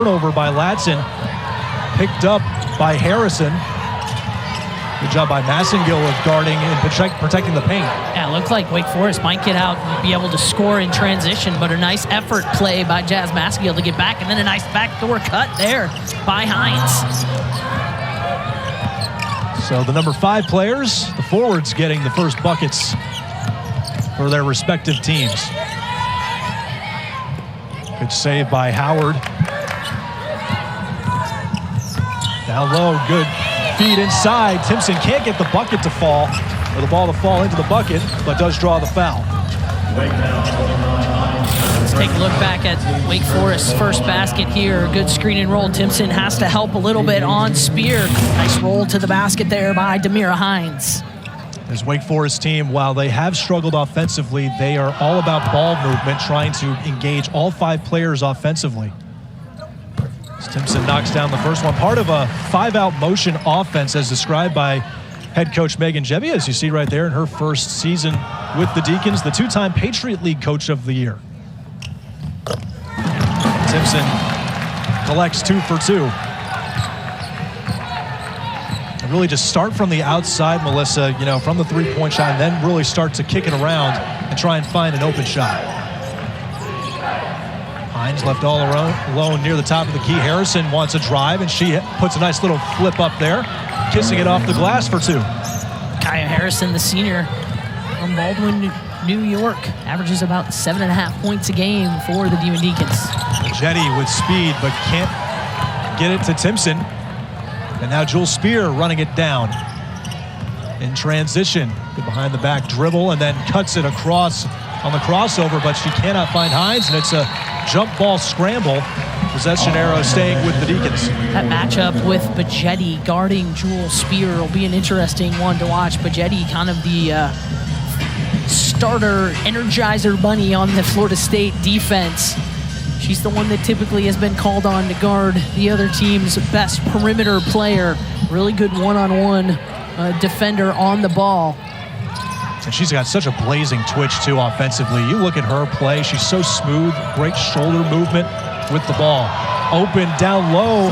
turnover by Latson, picked up by Harrison. Good job by Massengill of guarding and protecting the paint. Yeah, it looked like Wake Forest might get out and be able to score in transition, but a nice effort play by Jazz Massengill to get back, and then a nice backdoor cut there by Hines. So the number 5 players, the forwards, getting the first buckets for their respective teams. Good save by Howard. Down low, good feed inside. Timpson can't get the bucket to fall, or the ball to fall into the bucket, but does draw the foul. Let's take a look back at Wake Forest's first basket here. Good screen and roll. Timpson has to help a little bit on Spear. Nice roll to the basket there by Demira Hines. This Wake Forest team, while they have struggled offensively, they are all about ball movement, trying to engage all 5 players offensively. As Timpson knocks down the first one, part of a 5-out motion offense as described by head coach Megan Gebbia, as you see right there in her first season with the Deacons, the 2-time Patriot League Coach of the Year. Timpson collects 2 for 2. And really just start from the outside, Melissa, you know, from the 3-point shot, and then really start to kick it around and try and find an open shot. Hines left all alone near the top of the key. Harrison wants a drive, and she puts a nice little flip up there, kissing it off the glass for 2. Kaya Harrison, the senior from Baldwin, New York, averages about 7.5 points a game for the Demon Deacons. Jetty with speed, but can't get it to Timpson. And now Jewel Spear running it down in transition. Good behind the back dribble, and then cuts it across on the crossover, but she cannot find Hines, and it's a jump ball scramble. Possession arrow staying with the Deacons. That matchup with Bajetti guarding Jewel Spear will be an interesting one to watch. Bajetti, kind of the starter energizer bunny on the Florida State defense. She's the one that typically has been called on to guard the other team's best perimeter player. Really good one-on-one defender on the ball. And she's got such a blazing twitch, too, offensively. You look at her play. She's so smooth, great shoulder movement with the ball. Open down low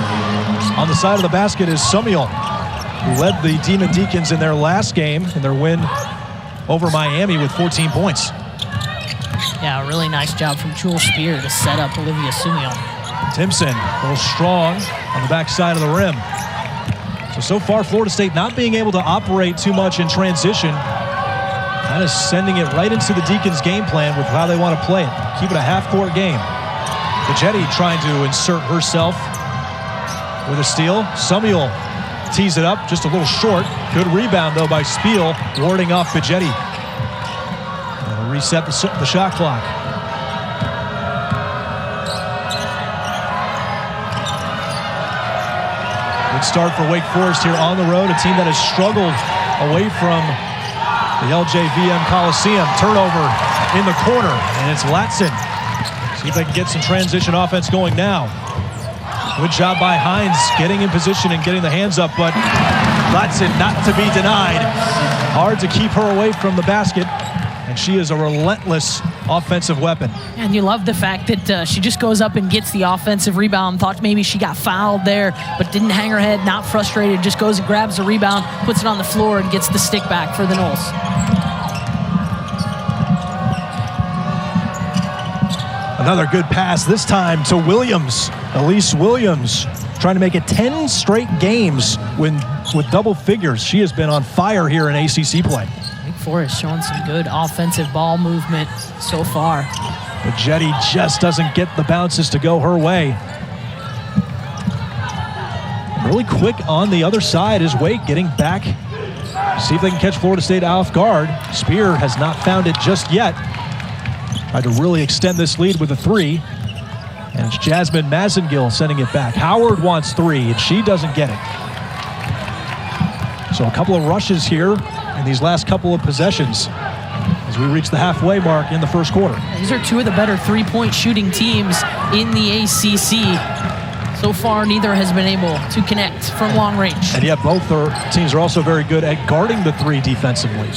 on the side of the basket is Samuel, who led the Demon Deacons in their last game in their win over Miami with 14 points. Yeah, a really nice job from Jewel Spear to set up Olivia Samuel. Timpson, a little strong on the backside of the rim. So far, Florida State not being able to operate too much in transition, kind of sending it right into the Deacons' game plan with how they want to play it. Keep it a half-court game. Bajetti trying to insert herself with a steal. Samuel tees it up, just a little short. Good rebound, though, by Spiel, warding off Bajetti. That'll reset the shot clock. Good start for Wake Forest here on the road, a team that has struggled away from the LJVM Coliseum. Turnover in the corner, and it's Latson. See if they can get some transition offense going now. Good job by Hines getting in position and getting the hands up, but Latson not to be denied. Hard to keep her away from the basket, and she is a relentless offensive weapon. And you love the fact that she just goes up and gets the offensive rebound. Thought maybe she got fouled there, but didn't hang her head, not frustrated, just goes and grabs the rebound, puts it on the floor, and gets the stick back for the Noles. Another good pass, this time to Williams. Elise Williams trying to make it 10 straight games with double figures. She has been on fire here in ACC play. Wake Forest showing some good offensive ball movement so far. Bajetti just doesn't get the bounces to go her way. Really quick on the other side is Wake getting back. See if they can catch Florida State off guard. Spear has not found it just yet. Tried to really extend this lead with a 3. And it's Jasmine Massengill sending it back. Howard wants 3, and she doesn't get it. So a couple of rushes here in these last couple of possessions as we reach the halfway mark in the first quarter. These are two of the better three-point shooting teams in the ACC. So far, neither has been able to connect from long range. And yet both teams are also very good at guarding the 3 defensively.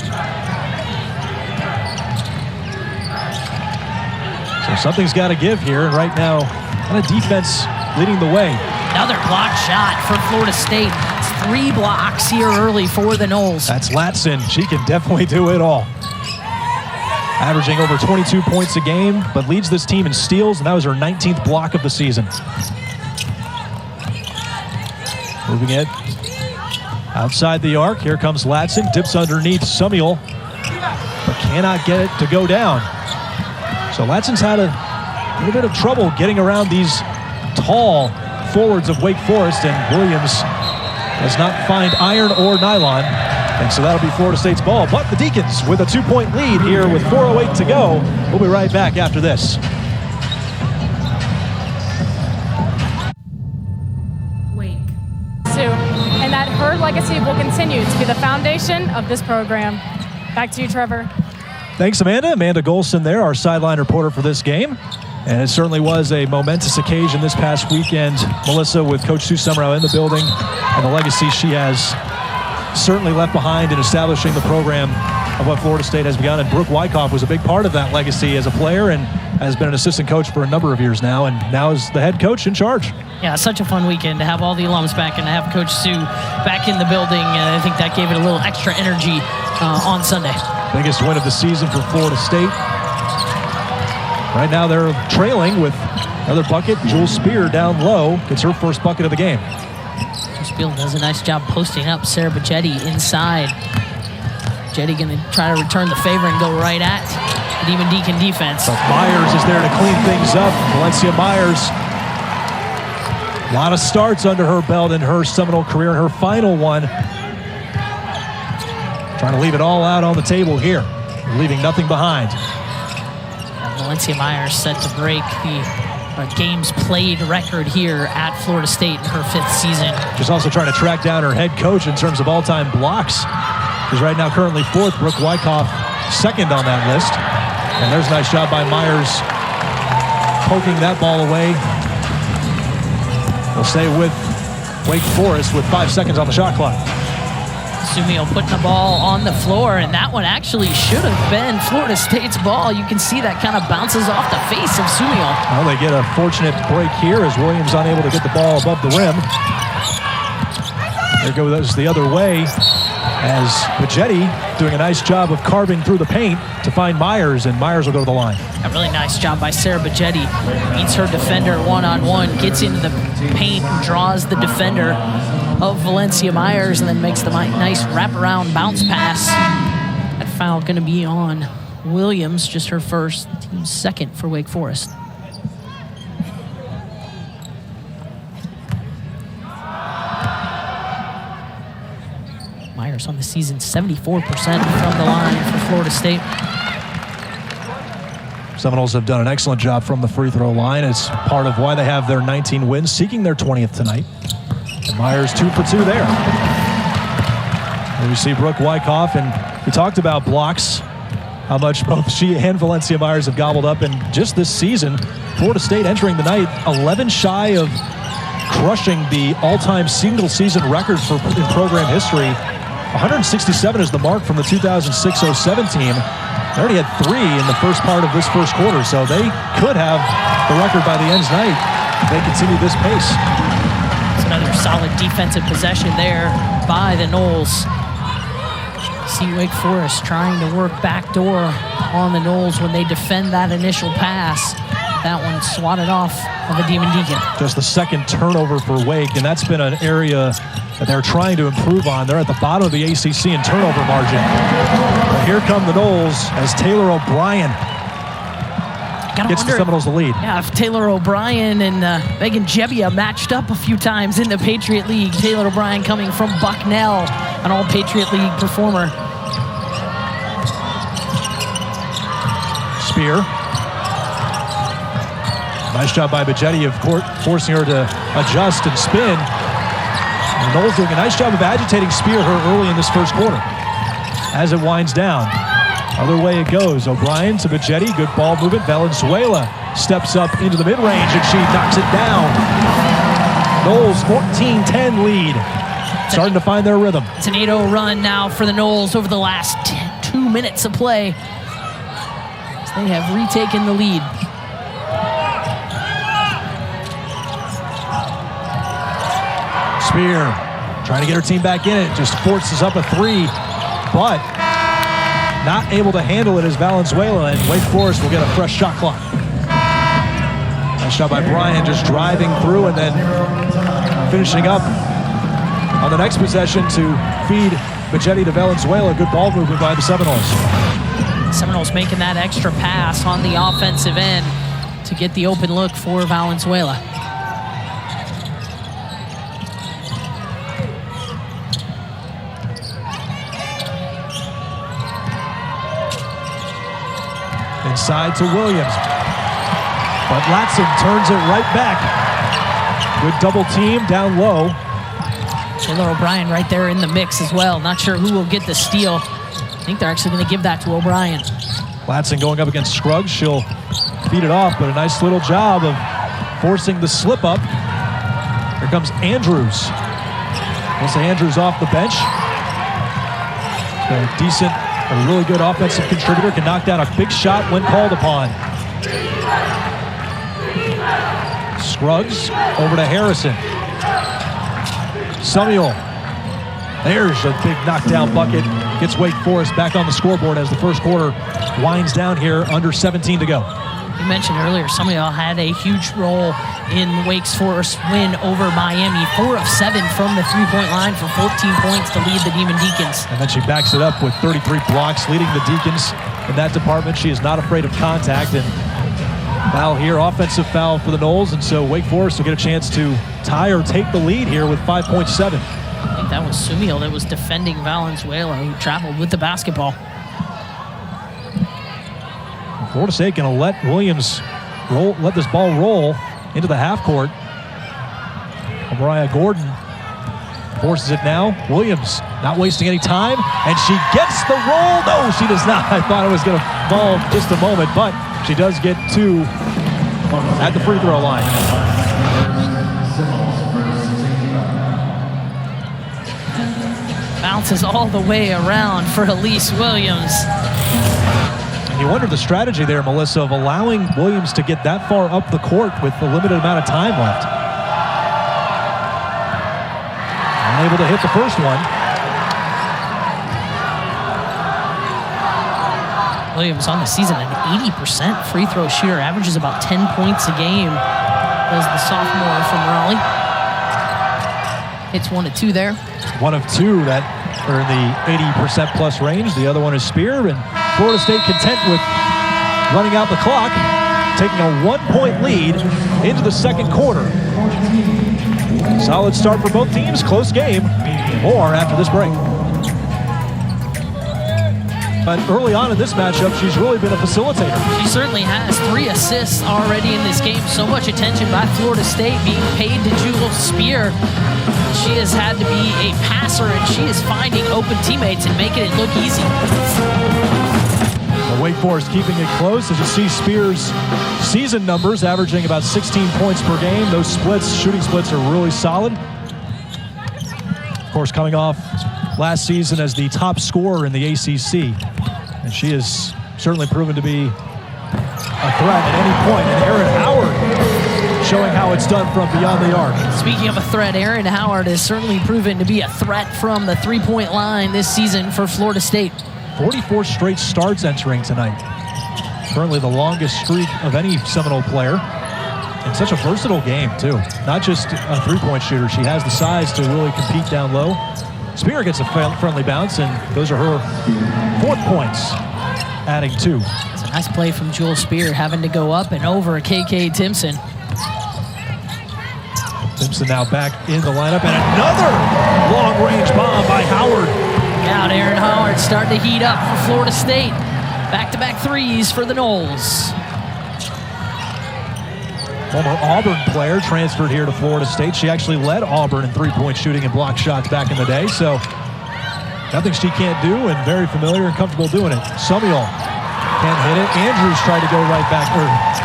So something's got to give here. And right now, kind of defense leading the way. Another block shot for Florida State. It's 3 blocks here early for the Noles. That's Latson. She can definitely do it all. Averaging over 22 points a game, but leads this team in steals, and that was her 19th block of the season. Moving it outside the arc. Here comes Latson. Dips underneath Seminoles, but cannot get it to go down. So Latson's had a little bit of trouble getting around these tall forwards of Wake Forest, and Williams does not find iron or nylon. And so that'll be Florida State's ball. But the Deacons with a 2-point lead here with 4:08 to go. We'll be right back after this. And that her legacy will continue to be the foundation of this program. Back to you, Trevor. Thanks, Amanda. Amanda Golson there, our sideline reporter for this game. And it certainly was a momentous occasion this past weekend. Melissa, with Coach Sue Summerall in the building, and the legacy she has certainly left behind in establishing the program of what Florida State has begun. And Brooke Wyckoff was a big part of that legacy as a player and has been an assistant coach for a number of years now, and now is the head coach in charge. Yeah, such a fun weekend to have all the alums back and to have Coach Sue back in the building. I think that gave it a little extra energy on Sunday. Biggest win of the season for Florida State. Right now they're trailing with another bucket. Jewel Spear down low gets her first bucket of the game. Spear does a nice job posting up Sarah Bajetti inside. Bajetti going to try to return the favor and go right at the Demon Deacon defense. But Myers is there to clean things up. Valencia Myers. A lot of starts under her belt in her Seminole career, her final one. Trying to leave it all out on the table here, leaving nothing behind. Valencia Myers set to break the games played record here at Florida State in her 5th season. She's also trying to track down her head coach in terms of all-time blocks. She's right now currently 4th, Brooke Wyckoff 2nd on that list. And there's a nice job by Myers poking that ball away. They'll stay with Wake Forest with 5 seconds on the shot clock. Sumio putting the ball on the floor, and that one actually should have been Florida State's ball. You can see that kind of bounces off the face of Sumio. Well, they get a fortunate break here as Williams unable to get the ball above the rim. There goes the other way as Bajetti doing a nice job of carving through the paint to find Myers, and Myers will go to the line. A really nice job by Sarah Bajetti. Meets her defender one-on-one, gets into the paint, draws the defender of Valencia Myers, and then makes the nice wraparound bounce pass. That foul going to be on Williams, just her first, team 2nd for Wake Forest. Myers on the season, 74% from the line for Florida State. Seminoles have done an excellent job from the free throw line. It's part of why they have their 19 wins, seeking their 20th tonight. And Myers 2 for 2 there. And we see Brooke Wyckoff, and we talked about blocks, how much both she and Valencia Myers have gobbled up. And just this season, Florida State entering the night 11 shy of crushing the all-time single-season record in program history. 167 is the mark from the 2006-07 team. They already had 3 in the first part of this first quarter, so they could have the record by the end tonight if they continue this pace. It's another solid defensive possession there by the Noles. See Wake Forest trying to work backdoor on the Noles when they defend that initial pass. That one swatted off of a Demon Deacon. Just the 2nd turnover for Wake, and that's been an area that they're trying to improve on. They're at the bottom of the ACC in turnover margin. But here come the Noles as Taylor O'Brien gets the Seminoles the lead. Yeah, if Taylor O'Brien and Megan Jebbia matched up a few times in the Patriot League. Taylor O'Brien coming from Bucknell, an all-Patriot League performer. Spear. Nice job by Bajetti of court, forcing her to adjust and spin. And Noles doing a nice job of agitating Spear her early in this first quarter. As it winds down, other way it goes. O'Brien to Bajetti, good ball movement. Valenzuela steps up into the mid-range and she knocks it down. Noles 14-10 lead. Starting to find their rhythm. It's an 8-0 run now for the Noles over the last 2 minutes of play. They have retaken the lead. Spear trying to get her team back in it. Just forces up a three, but not able to handle it as Valenzuela, and Wake Forest will get a fresh shot clock. Nice shot by Bryant, just driving through and then finishing up on the next possession to feed Bajetti to Valenzuela. Good ball movement by the Seminoles. Seminoles making that extra pass on the offensive end to get the open look for Valenzuela. Inside to Williams, but Latson turns it right back. Good double team down low. Taylor O'Brien right there in the mix as well. Not sure who will get the steal. I think they're actually going to give that to O'Brien. Latson going up against Scruggs. She'll feed it off, but a nice little job of forcing the slip up. Here comes Andrews. Melissa Andrews off the bench. A decent, a really good offensive contributor. Can knock down a big shot when called upon. Scruggs over to Harrison. Samuel. There's a big knockdown bucket. Gets Wake Forest back on the scoreboard as the first quarter winds down here, under 17 to go. You mentioned earlier, Samuel had a huge role in Wake Forest win over Miami. 4 of 7 from the three-point line for 14 points to lead the Demon Deacons. And then she backs it up with 33 blocks, leading the Deacons in that department. She is not afraid of contact. And foul here, offensive foul for the Noles, and so Wake Forest will get a chance to tie or take the lead here with 5.7. I think that was Sumiel that was defending Valenzuela, who traveled with the basketball. Florida State going to let Williams let this ball roll into the half court. Mariah Gordon forces it now. Williams not wasting any time, and she gets the roll. No, she does not. I thought it was going to fall just a moment, but she does get 2 at the free throw line. Bounces all the way around for Elise Williams. You wonder the strategy there, Melissa, of allowing Williams to get that far up the court with a limited amount of time left. Unable to hit the first one. Williams on the season an 80% free throw shooter, averages about 10 points a game as the sophomore from Raleigh. Hits 1 of 2 there. 1 of 2 that are in the 80% plus range. The other one is Spear, and Florida State content with running out the clock, taking a 1-point lead into the second quarter. Solid start for both teams, close game. More after this break. But early on in this matchup, she's really been a facilitator. She certainly has 3 assists already in this game. So much attention by Florida State being paid to Jewel Spear. She has had to be a passer, and she is finding open teammates and making it look easy. Wake Forest keeping it close. As you see, Spear's season numbers averaging about 16 points per game. Those splits, shooting splits, are really solid. Of course, coming off last season as the top scorer in the ACC. And she has certainly proven to be a threat at any point. And Erin Howard showing how it's done from beyond the arc. Speaking of a threat, Erin Howard has certainly proven to be a threat from the three-point line this season for Florida State. 44 straight starts entering tonight. Currently the longest streak of any Seminole player. And such a versatile game, too. Not just a three-point shooter. She has the size to really compete down low. Spear gets a friendly bounce, and those are her 4th points, adding 2. It's a nice play from Jewel Spear, having to go up and over KK Timpson. Timpson now back in the lineup, and another long-range bomb by Howard. Out, Erin Howard starting to heat up for Florida State. Back-to-back threes for the Noles. Former Auburn player transferred here to Florida State. She actually led Auburn in three-point shooting and block shots back in the day, so nothing she can't do, and very familiar and comfortable doing it. Samuel can't hit it. Andrews tried to go right back,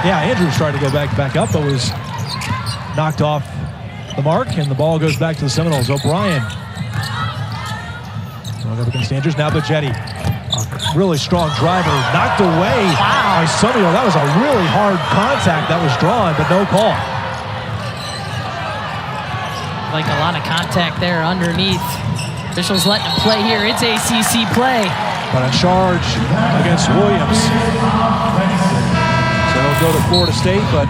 Andrews tried to go back up, but was knocked off the mark, and the ball goes back to the Seminoles. O'Brien going up against Andrews. Now Bajetti, a really strong driver, knocked away by Samuel. That was a really hard contact that was drawn, but no call. like a lot of contact there underneath. Officials letting him play here. It's ACC play. But a charge against Williams. So it'll go to Florida State, but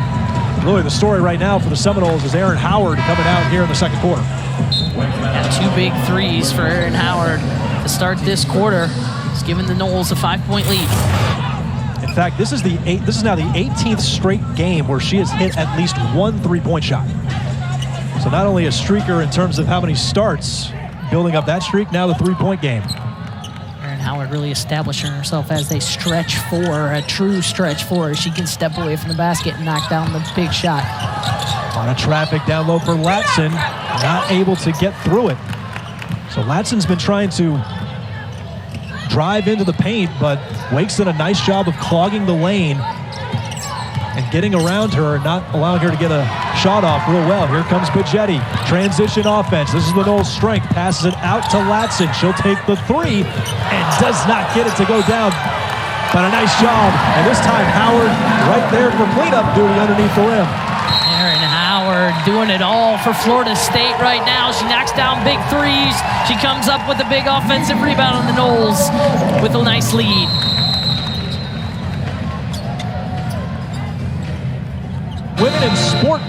really the story right now for the Seminoles is Aaron Howard coming out here in the second quarter. Yeah, 2 big threes for Aaron Howard to start this quarter. He's giving the Noles a 5-point lead. In fact, this is now the 18th straight game where she has hit at least 1 3-point shot. So not only a streaker in terms of how many starts, building up that streak, now the 3-point game. Aaron Howard really establishing herself as a stretch 4, a true stretch 4. She can step away from the basket and knock down the big shot. A lot of traffic down low for Latson, not able to get through it. So Latson's been trying to drive into the paint, but Wake's done a nice job of clogging the lane and getting around her, not allowing her to get a shot off real well. Here comes Bajetti. Transition offense. This is the Noles' strength. Passes it out to Latson. She'll take the 3 and does not get it to go down. But a nice job. And this time Howard right there for cleanup duty underneath the rim. Aaron Howard doing it all for Florida State right now. She knocks down big threes. She comes up with a big offensive rebound on the Noles with a nice lead. Women in sport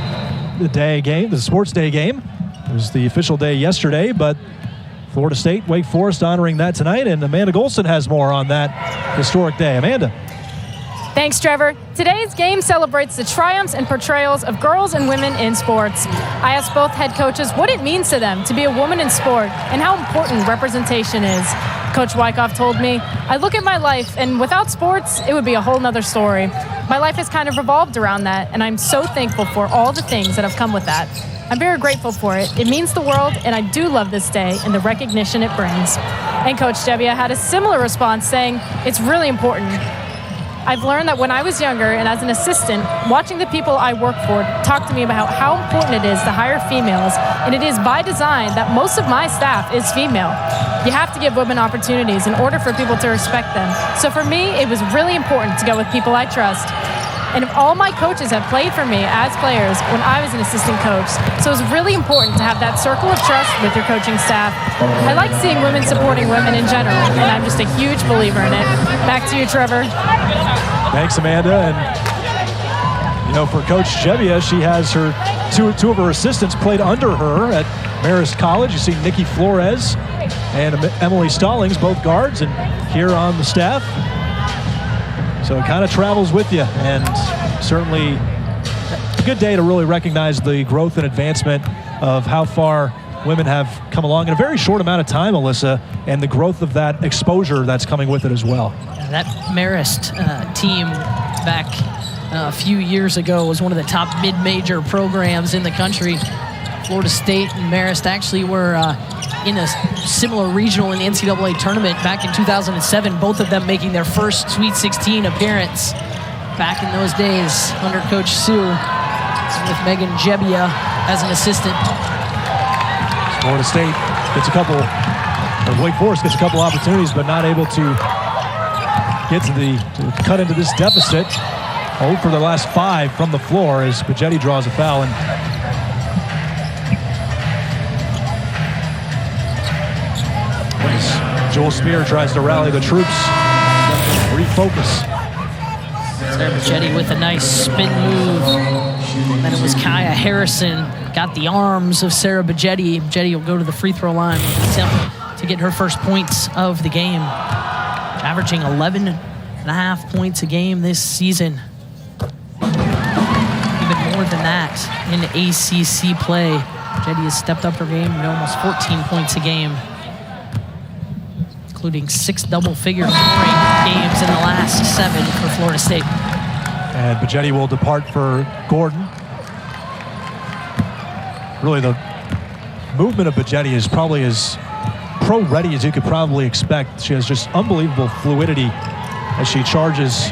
day game, the sports day game. It was the official day yesterday, but Florida State, Wake Forest honoring that tonight, and Amanda Golson has more on that historic day. Amanda. Thanks, Trevor. Today's game celebrates the triumphs and portrayals of girls and women in sports. I asked both head coaches what it means to them to be a woman in sport and how important representation is. Coach Wyckoff told me, I look at my life, and without sports, it would be a whole nother story. My life has kind of revolved around that, and I'm so thankful for all the things that have come with that. I'm very grateful for it. It means the world, and I do love this day and the recognition it brings. And Coach Jebbia had a similar response, saying, it's really important. I've learned that when I was younger and as an assistant, watching the people I work for talk to me about how important it is to hire females, and it is by design that most of my staff is female. You have to give women opportunities in order for people to respect them. So for me, it was really important to go with people I trust. And all my coaches have played for me as players when I was an assistant coach. So it's really important to have that circle of trust with your coaching staff. I like seeing women supporting women in general, and I'm just a huge believer in it. Back to you, Trevor. Thanks, Amanda. And, you know, for Coach Jebbia, she has her two of her assistants played under her at Marist College. You see Nikki Flores and Emily Stallings, both guards, and here on the staff. So it kind of travels with you, and certainly a good day to really recognize the growth and advancement of how far women have come along in a very short amount of time, Alyssa, and the growth of that exposure that's coming with it as well. That Marist team back a few years ago was one of the top mid-major programs in the country. Florida State and Marist actually were in a similar regional in the NCAA tournament back in 2007, both of them making their first Sweet 16 appearance back in those days under Coach Sue with Megan Jebbia as an assistant. Florida State gets a couple, or Wake Forest gets a couple opportunities, but not able to get to cut into this deficit. 0 for the last 5 from the floor as Bajetti draws a foul. And Joel Spear tries to rally the troops, refocus. Sarah Bajetti with a nice spin move. And then it was Kaya Harrison, got the arms of Sarah Bajetti. Bajetti will go to the free throw line to get her first points of the game. Averaging 11.5 points a game this season. Even more than that in ACC play. Bajetti has stepped up her game to almost 14 points a game, including 6 double-figure scoring games in the last 7 for Florida State. And Bajetti will depart for Gordon. Really, the movement of Bajetti is probably as pro-ready as you could probably expect. She has just unbelievable fluidity as she charges,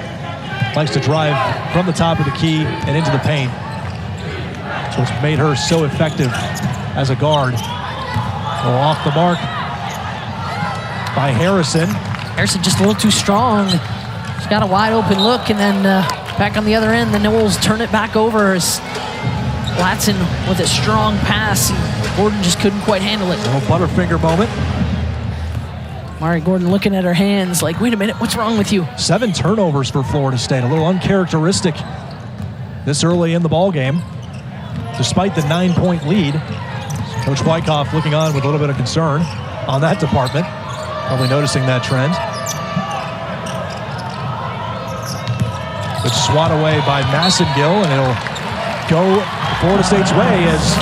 likes to drive from the top of the key and into the paint. So it's made her so effective as a guard. Well, off the mark by Harrison. Harrison just a little too strong. She's got a wide open look, and then back on the other end, the Noles turn it back over as Latson with a strong pass. Gordon just couldn't quite handle it. A little Butterfinger moment. Mari Gordon looking at her hands like, wait a minute, what's wrong with you? 7 turnovers for Florida State, a little uncharacteristic this early in the ball game, despite the 9-point lead. Coach Wyckoff looking on with a little bit of concern on that department, probably noticing that trend. Good swat away by Massengill, and it'll go Florida State's way as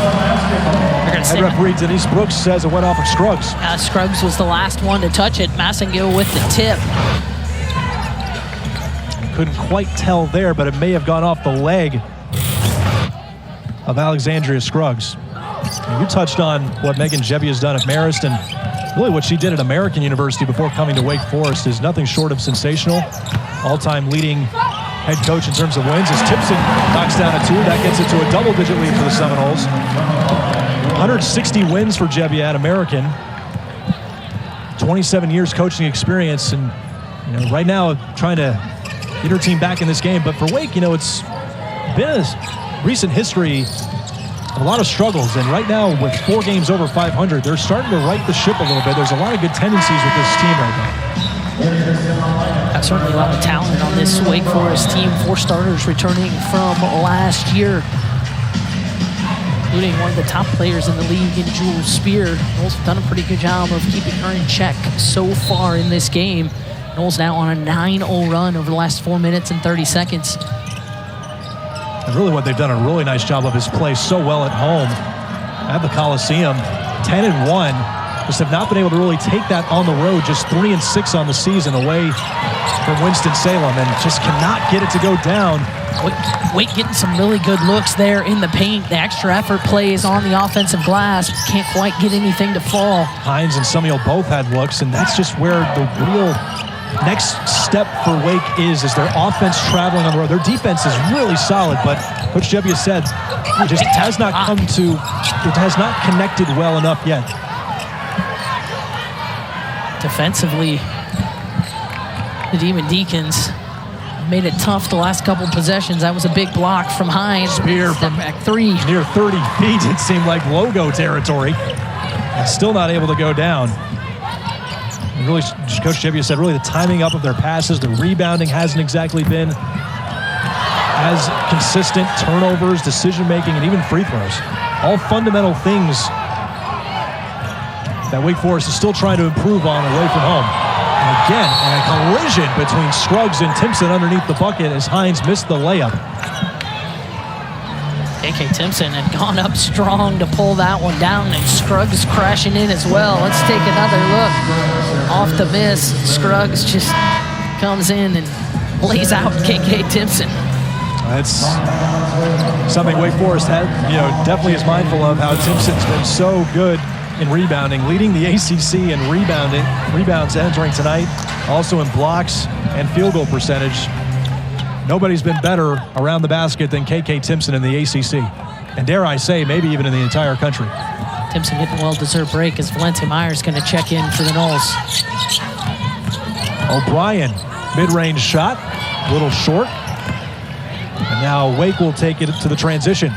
head referee Denise Brooks says it went off of Scruggs. Scruggs was the last one to touch it. Massengill with the tip. Couldn't quite tell there, but it may have gone off the leg of Alexandria Scruggs. And you touched on what Megan Gebbia has done at Marist, and really what she did at American University before coming to Wake Forest is nothing short of sensational. All-time leading head coach in terms of wins as Timpson knocks down a 2. That gets it to a double-digit lead for the Seminoles. 160 wins for Gebbia at American. 27 years coaching experience, and right now trying to get her team back in this game. But for Wake, it's been a recent history of a lot of struggles, and right now with 4 games over 500, they're starting to right the ship a little bit. There's a lot of good tendencies with this team right now. Certainly a lot of talent on this Wake Forest team. 4 starters returning from last year, including one of the top players in the league in Jewel Spear. Noles have done a pretty good job of keeping her in check so far in this game. Noles now on a 9-0 run over the last 4 minutes and 30 seconds. And really what they've done a really nice job of is play so well at home at the Coliseum. 10-1. Just have not been able to really take that on the road. Just 3-6 on the season away from Winston-Salem, and just cannot get it to go down. Wake getting some really good looks there in the paint. The extra effort plays on the offensive glass. Can't quite get anything to fall. Hines and Summiel both had looks, and that's just where the real next step for Wake is their offense traveling on the road. Their defense is really solid, but Coach Gebbia said it just has not connected well enough yet. Defensively, the Demon Deacons made it tough the last couple possessions. That was a big block from Hines. Spear from back 3. Near 30 feet. It seemed like logo territory. And still not able to go down. And really, Coach Gebbia said really the timing up of their passes, the rebounding hasn't exactly been as consistent. Turnovers, decision-making, and even free throws. All fundamental things that Wake Forest is still trying to improve on away from home. And again, a collision between Scruggs and Timpson underneath the bucket as Hines missed the layup. KK Timpson had gone up strong to pull that one down, and Scruggs crashing in as well. Let's take another look. Off the miss, Scruggs just comes in and lays out KK Timpson. That's something Wake Forest definitely is mindful of, how Timpson's been so good in rebounding, leading the ACC in rebounds entering tonight, also in blocks and field goal percentage. Nobody's been better around the basket than KK Timpson in the ACC, and dare I say, maybe even in the entire country. Timpson getting a well-deserved break as Valencia Myers going to check in for the Noles. O'Brien, mid-range shot, a little short, and now Wake will take it to the transition.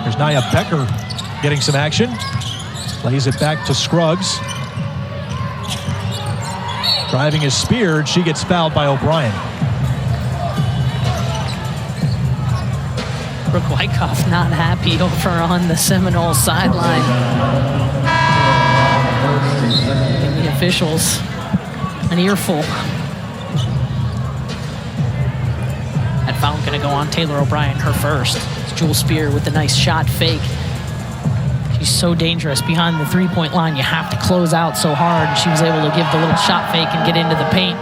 There's Nia Becker getting some action. Plays it back to Scruggs. Driving is speared. She gets fouled by O'Brien. Brooke Wyckoff not happy over on the Seminole sideline. Giving the officials an earful. That foul going to go on Taylor O'Brien, her first. It's Jewel Spear with the nice shot fake. She's so dangerous behind the three-point line. You have to close out so hard. She was able to give the little shot fake and get into the paint.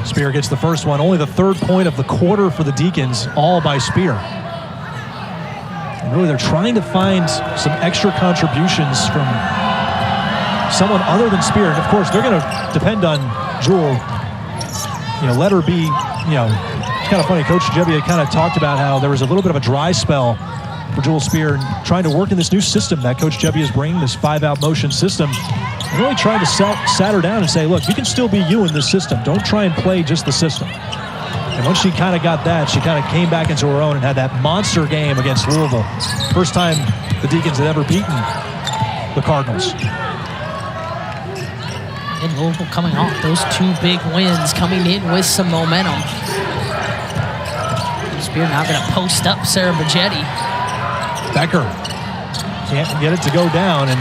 Spear gets the first one. Only the 3rd point of the quarter for the Deacons, all by Spear. And really, they're trying to find some extra contributions from someone other than Spear. And of course, they're going to depend on Jewel. Let her be, it's kind of funny. Coach Gebbia kind of talked about how there was a little bit of a dry spell for Jewel Spear and trying to work in this new system that Coach Jebbia is bringing, this 5-out motion system. And really trying to sat her down and say, look, you can still be you in this system. Don't try and play just the system. And once she kind of got that, she kind of came back into her own and had that monster game against Louisville. First time the Deacons had ever beaten the Cardinals. And Louisville coming off those 2 big wins, coming in with some momentum. Spear now going to post up Sarah Bajetti. Becker can't get it to go down, and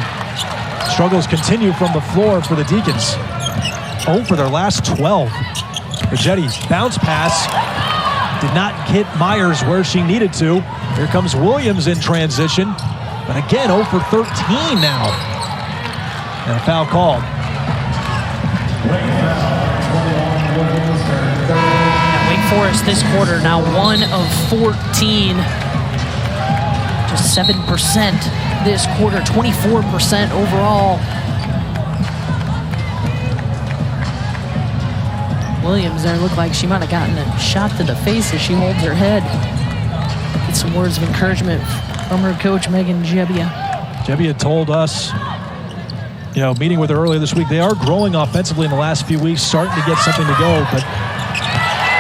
struggles continue from the floor for the Deacons. 0 for their last 12. Bajetti bounce pass did not hit Myers where she needed to. Here comes Williams in transition, but again 0 for 13 now. And a foul called. Wake Forest this quarter now 1 of 14. Just 7% this quarter, 24% overall. Williams there looked like she might have gotten a shot to the face as she holds her head. Get some words of encouragement from her coach, Megan Jebbia. Jebbia told us, you know, meeting with her earlier this week, they are growing offensively in the last few weeks, starting to get something to go, but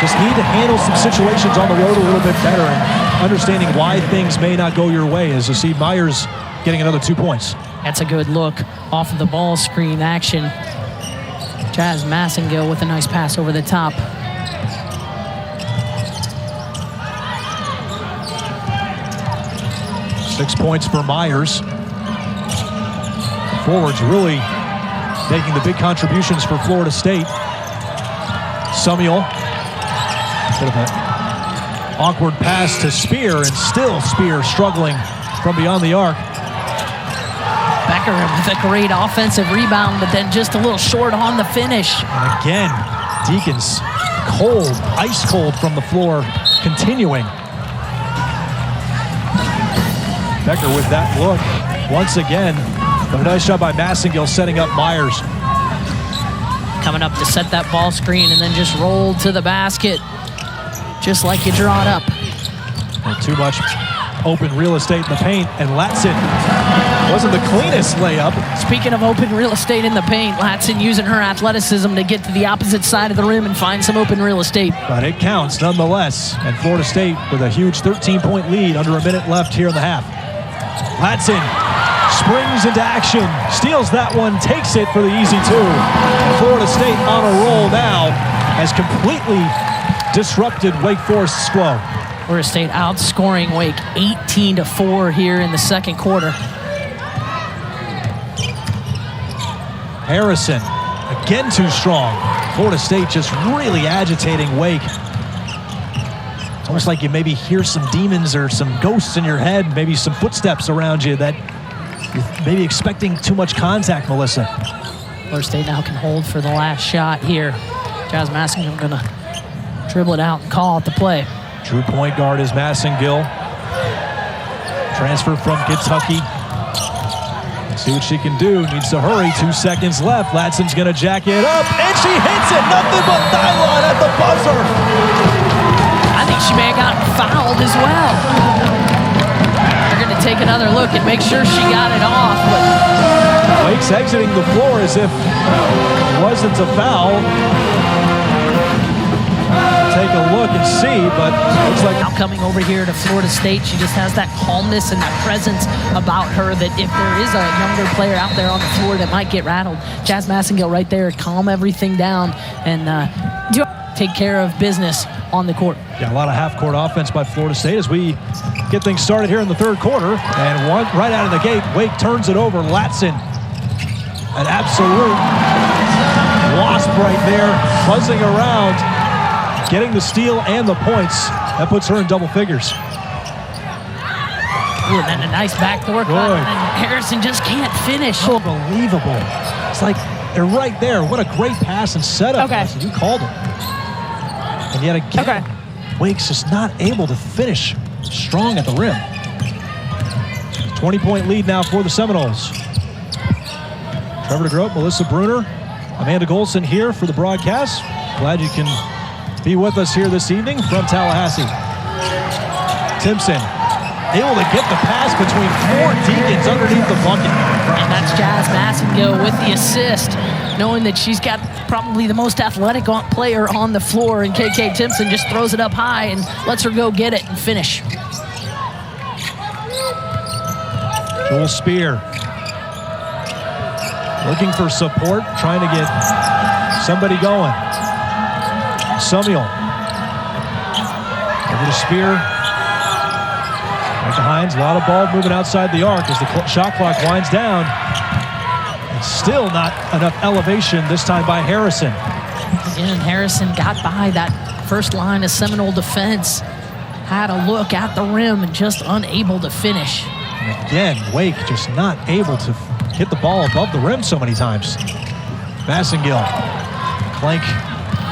just need to handle some situations on the road a little bit better and understanding why things may not go your way, as you see Myers getting another 2 points. That's a good look off of the ball screen action. Jazz Massengill with a nice pass over the top. Six points for Myers. Forwards really making the big contributions for Florida State. Samuel, bit of an awkward pass to Spear, and still Spear struggling from beyond the arc. Becker with a great offensive rebound, but then just a little short on the finish. And again, Deacons cold, ice cold from the floor, continuing. Becker with that look. Once again, a nice job by Massengill setting up Myers. Coming up to set that ball screen and then just roll to the basket, just like you draw it up. And too much open real estate in the paint, and Latson wasn't the cleanest layup. Speaking of open real estate in the paint, Latson using her athleticism to get to the opposite side of the rim and find some open real estate. But it counts nonetheless, and Florida State with a huge 13-point lead under a minute left here in the half. Latson springs into action, steals that one, takes it for the easy 2. And Florida State on a roll now has completely disrupted Wake Forest's flow. Florida State outscoring Wake 18-4 here in the second quarter. Harrison, again too strong. Florida State just really agitating Wake. It's almost like you maybe hear some demons or some ghosts in your head, maybe some footsteps around you that you're maybe expecting too much contact, Melissa. Florida State now can hold for the last shot here. Jazz Massengill gonna dribble it out and call it the play. True point guard is Massengill. Transfer from Kentucky. Let's see what she can do. Needs to hurry. 2 seconds left. Latson's going to jack it up, and she hits it. Nothing but nylon at the buzzer. I think she may have gotten fouled as well. They're going to take another look and make sure she got it off. But Wake's exiting the floor as if it wasn't a foul. Take a look and see, but looks like now coming over here to Florida State, she just has that calmness and that presence about her that if there is a younger player out there on the floor that might get rattled, Jazz Massengill right there, calm everything down and take care of business on the court. Yeah, a lot of half-court offense by Florida State as we get things started here in the third quarter. And one right out of the gate, Wake turns it over. Latson, an absolute wasp right there, buzzing around, getting the steal and the points. That puts her in double figures. Ooh, and then a nice backdoor cut, and Harrison just can't finish. Unbelievable. It's like they're right there. What a great pass and setup. Okay. You called it. And yet again, Wake's just not able to finish strong at the rim. 20-point lead now for the Seminoles. Trevor DeGroat, Melissa Bruner, Amanda Golson here for the broadcast. Glad you can be with us here this evening from Tallahassee. Timpson able to get the pass between 4 Deacons underneath the bucket. And that's Jazz Massengill with the assist, knowing that she's got probably the most athletic player on the floor, and KK Timpson just throws it up high and lets her go get it and finish. Jewel Spear looking for support, trying to get somebody going. Samuel over to Spear. Back to Hines. A lot of ball moving outside the arc as the shot clock winds down. And still not enough elevation this time by Harrison. Again, Harrison got by that first line of Seminole defense. Had a look at the rim and just unable to finish. And again, Wake just not able to hit the ball above the rim so many times. Massengill. Plank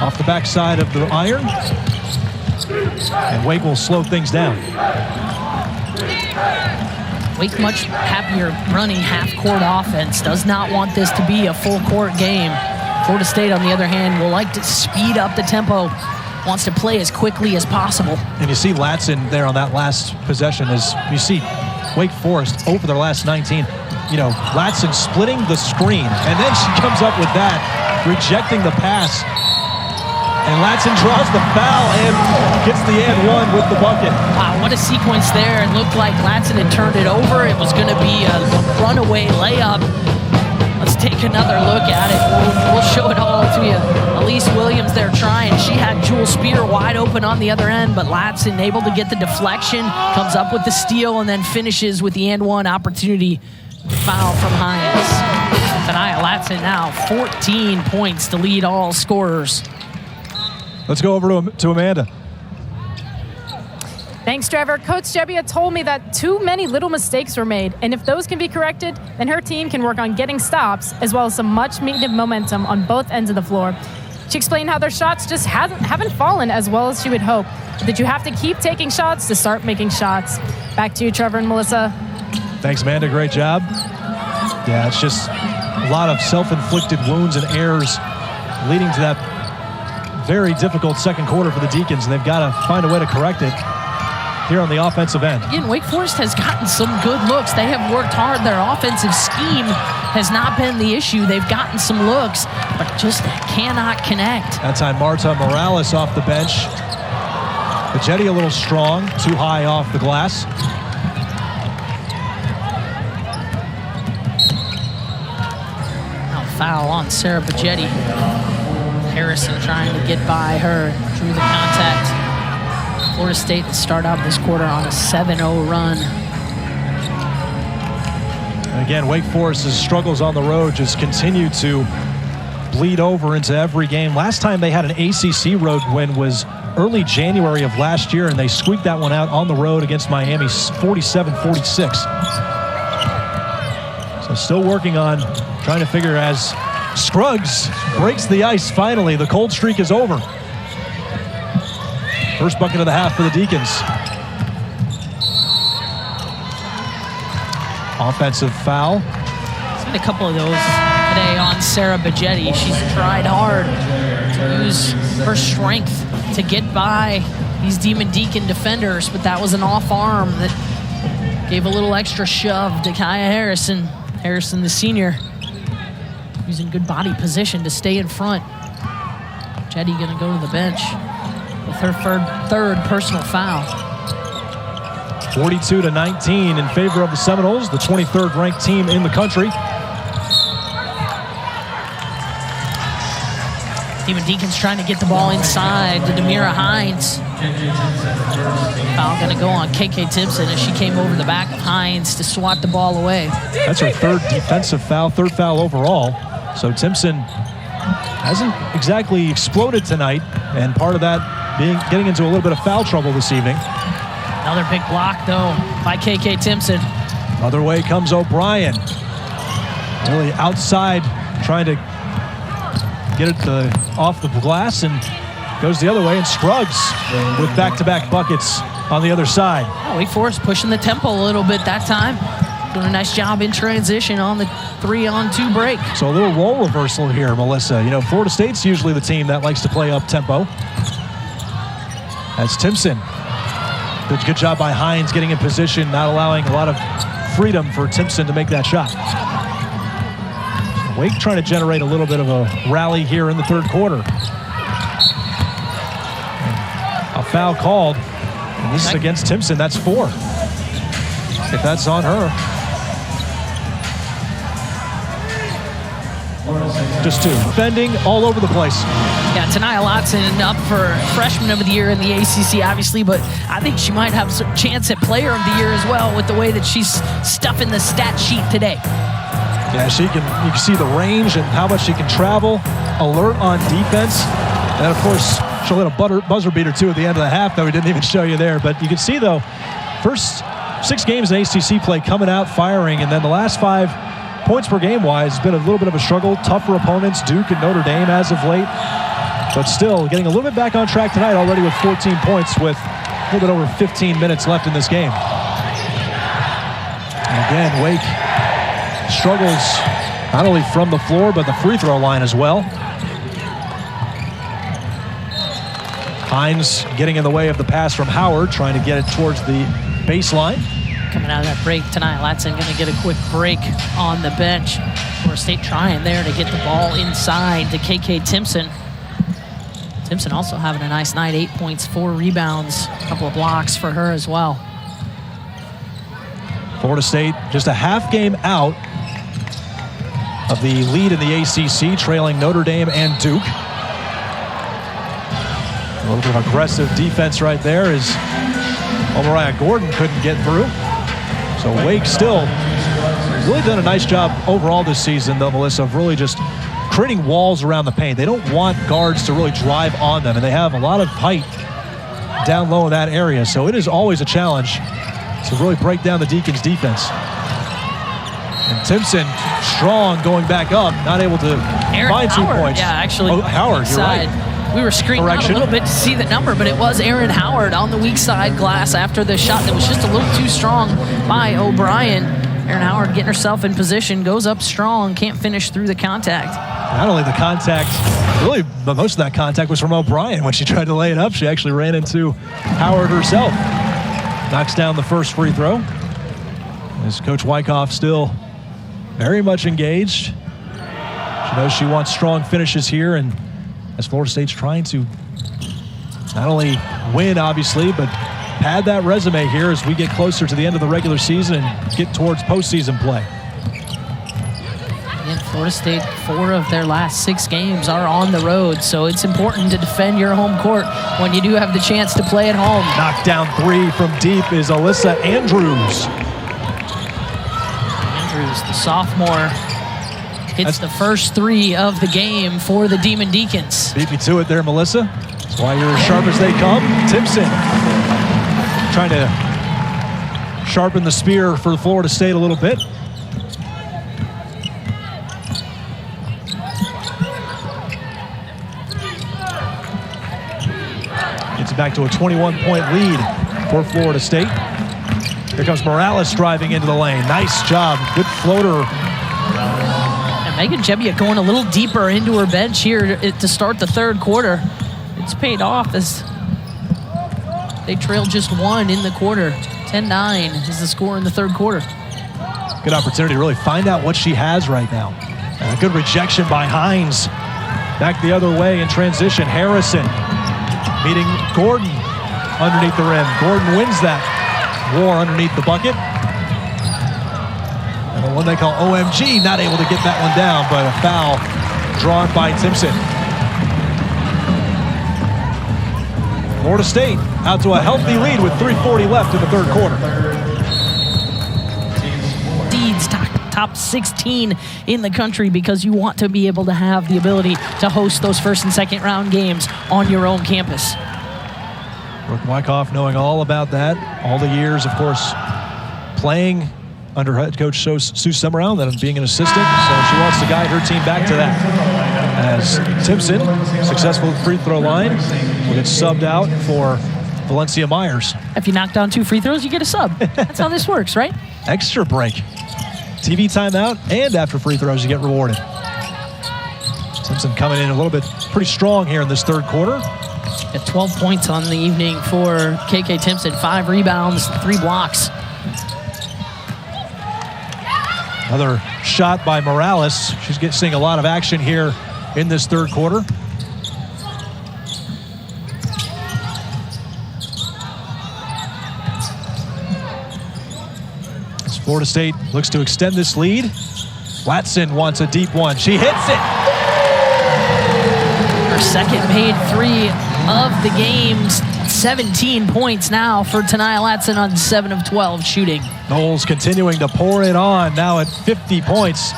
off the backside of the iron. And Wake will slow things down. Wake much happier running half-court offense. Does not want this to be a full-court game. Florida State, on the other hand, will like to speed up the tempo. Wants to play as quickly as possible. And you see Latson there on that last possession as you see Wake Forest over their last 19. You know, Latson splitting the screen. And then she comes up with that, rejecting the pass. And Latson draws the foul and gets the and one with the bucket. Wow, what a sequence there. It looked like Latson had turned it over. It was going to be a runaway layup. Let's take another look at it. We'll show it all to you. Elise Williams there trying. She had Jewel Spear wide open on the other end, but Latson able to get the deflection, comes up with the steal, and then finishes with the and one opportunity. Foul from Hines. Tania Latson now 14 points to lead all scorers. Let's go over to Amanda. Thanks, Trevor. Coach Jebbia told me that too many little mistakes were made, and if those can be corrected, then her team can work on getting stops as well as some much-needed momentum on both ends of the floor. She explained how their shots just haven't fallen as well as she would hope, but that you have to keep taking shots to start making shots. Back to you, Trevor and Melissa. Thanks, Amanda. Great job. Yeah, it's just a lot of self-inflicted wounds and errors leading to that very difficult second quarter for the Deacons, and they've got to find a way to correct it here on the offensive end. Again, Wake Forest has gotten some good looks. They have worked hard. Their offensive scheme has not been the issue. They've gotten some looks, but just cannot connect. That time, Marta Morales off the bench. Bajetti a little strong, too high off the glass. Now foul on Sarah Bajetti. Harrison trying to get by her, drew the contact. Florida State to start out this quarter on a 7-0 run. And again, Wake Forest's struggles on the road just continue to bleed over into every game. Last time they had an ACC road win was early January of last year, and they squeaked that one out on the road against Miami, 47-46. So still working on trying to figure as Scruggs breaks the ice finally. The cold streak is over. First bucket of the half for the Deacons. Offensive foul. There's been a couple of those today on Sarah Bajetti. She's tried hard to use her strength to get by these Demon Deacon defenders, but that was an off arm that gave a little extra shove to Kaya Harrison. Harrison, the senior, using good body position to stay in front. Jetty gonna go to the bench with her third personal foul. 42-19 in favor of the Seminoles, the 23rd ranked team in the country. Demon Deacons trying to get the ball inside to Demira Hines. Foul gonna go on KK Timpson as she came over the back of Hines to swat the ball away. That's her third defensive foul, third foul overall. So Timpson hasn't exactly exploded tonight, and part of that being getting into a little bit of foul trouble this evening. Another big block, though, by KK Timpson. Other way comes O'Brien. Really outside, trying to get it off the glass, and goes the other way, and Scruggs with back-to-back buckets on the other side. Oh, Wake Forest pushing the tempo a little bit that time. Doing a nice job in transition on the 3-on-2 break. So a little role reversal here, Melissa. You know, Florida State's usually the team that likes to play up tempo. That's Timpson. Good job by Hines getting in position, not allowing a lot of freedom for Timpson to make that shot. Wake trying to generate a little bit of a rally here in the third quarter. A foul called, and this is against Timpson. That's 4. If that's on her. Just 2. Defending all over the place. Yeah, Tanaya Latson up for Freshman of the Year in the ACC, obviously, but I think she might have a chance at Player of the Year as well with the way that she's stuffing the stat sheet today. Yeah, you can see the range and how much she can travel, alert on defense, and of course, she'll hit a buzzer beater too at the end of the half that we didn't even show you there. But you can see, though, first 6 games in ACC play coming out firing, and then the last 5 points per game wise has been a little bit of a struggle. Tougher opponents, Duke and Notre Dame as of late, but still getting a little bit back on track tonight already with 14 points with a little bit over 15 minutes left in this game. And again, Wake struggles not only from the floor but the free throw line as well. Hines getting in the way of the pass from Howard, trying to get it towards the baseline. Coming out of that break, Tanaya Latson going to get a quick break on the bench. Florida State trying there to get the ball inside to KK Timpson. Timpson also having a nice night, 8 points, 4 rebounds, a couple of blocks for her as well. Florida State just a half game out of the lead in the ACC, trailing Notre Dame and Duke. A little bit of aggressive defense right there as Mariah Gordon couldn't get through. So Wake still really done a nice job overall this season, though, Melissa, of really just creating walls around the paint. They don't want guards to really drive on them, and they have a lot of height down low in that area. So it is always a challenge to really break down the Deacons' defense. And Timpson, strong, going back up, not able to find 2 points. Yeah, actually. Oh, Howard, you're right. We were screening out a little bit to see the number, but it was Aaron Howard on the weak side glass after the shot that was just a little too strong by O'Brien. Aaron Howard getting herself in position, goes up strong, can't finish through the contact. Not only the contact, really, but most of that contact was from O'Brien. When she tried to lay it up, she actually ran into Howard herself. Knocks down the first free throw. As Coach Wyckoff still very much engaged. She knows she wants strong finishes here, and as Florida State's trying to not only win, obviously, but pad that resume here as we get closer to the end of the regular season and get towards postseason play. And Florida State, 4 of their last 6 games are on the road, so it's important to defend your home court when you do have the chance to play at home. Knocked down 3 from deep is Alyssa Andrews. Andrews, the sophomore, hits the first 3 of the game for the Demon Deacons. Beat me to it there, Melissa. That's why you're as sharp as they come. Timpson trying to sharpen the spear for Florida State a little bit. Gets it back to a 21-point lead for Florida State. Here comes Morales driving into the lane. Nice job. Good floater. Megan Jebbia going a little deeper into her bench here to start the third quarter. It's paid off as they trail just 1 in the quarter. 10-9 is the score in the third quarter. Good opportunity to really find out what she has right now. And a good rejection by Hines. Back the other way in transition. Harrison meeting Gordon underneath the rim. Gordon wins that war underneath the bucket. And the one they call OMG, not able to get that one down, but a foul drawn by Timpson. Florida State out to a healthy lead with 3:40 left in the third quarter. Deeds top 16 in the country because you want to be able to have the ability to host those first and second round games on your own campus. Brooke Wyckoff knowing all about that, all the years, of course, playing under head coach Sue Summerall, then being an assistant, so she wants to guide her team back to that. As Timpson, successful free throw line, will get subbed out for Valencia Myers. If you knock down 2 free throws, you get a sub. That's how this works, right? Extra break. TV timeout, and after free throws, you get rewarded. Timpson coming in a little bit pretty strong here in this third quarter. Got 12 points on the evening for KK Timpson, 5 rebounds, 3 blocks. Another shot by Morales. She's seeing a lot of action here in this third quarter. As Florida State looks to extend this lead, Latson wants a deep one. She hits it. Her second made 3 of the game. 17 points now for Tanaya Latson on 7 of 12 shooting. Noles continuing to pour it on, now at 50 points.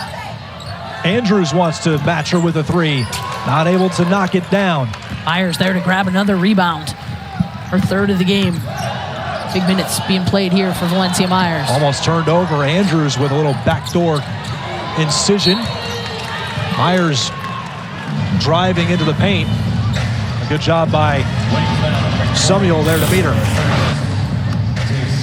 Andrews wants to match her with a 3. Not able to knock it down. Myers there to grab another rebound. Her 3rd of the game. Big minutes being played here for Valencia Myers. Almost turned over. Andrews with a little backdoor incision. Myers driving into the paint. A good job by Samuel there to meet her.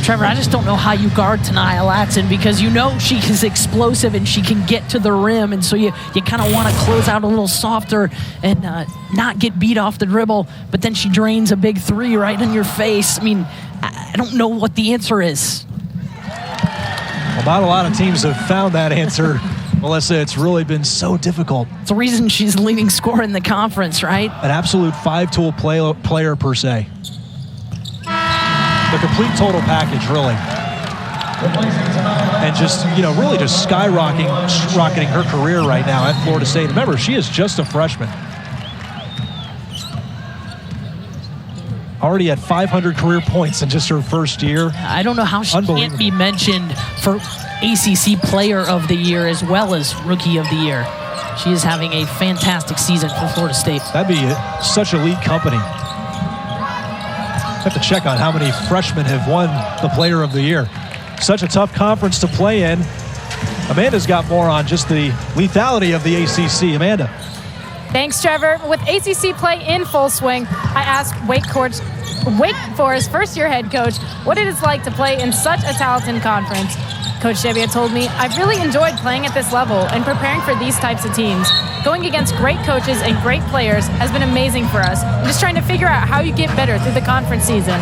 Trevor, I just don't know how you guard Tanaya Latson, because you know she is explosive and she can get to the rim, and so you kind of want to close out a little softer and not get beat off the dribble, but then she drains a big 3 right in your face. I mean, I don't know what the answer is. Well, not a lot of teams have found that answer, Melissa. It's really been so difficult. It's the reason she's the leading scorer in the conference, right? An absolute 5-tool player per se. The complete total package, really. And just, really just skyrocketing her career right now at Florida State. Remember, she is just a freshman. Already at 500 career points in just her first year. I don't know how she can't be mentioned for ACC Player of the Year as well as Rookie of the Year. She is having a fantastic season for Florida State. That'd be such elite company. Have to check on how many freshmen have won the Player of the Year. Such a tough conference to play in. Amanda's got more on just the lethality of the ACC. Amanda. Thanks, Trevor. With ACC play in full swing, I asked Wake Forest first-year head coach what it is like to play in such a talented conference. Coach Debbia told me, I've really enjoyed playing at this level and preparing for these types of teams. Going against great coaches and great players has been amazing for us. I'm just trying to figure out how you get better through the conference season.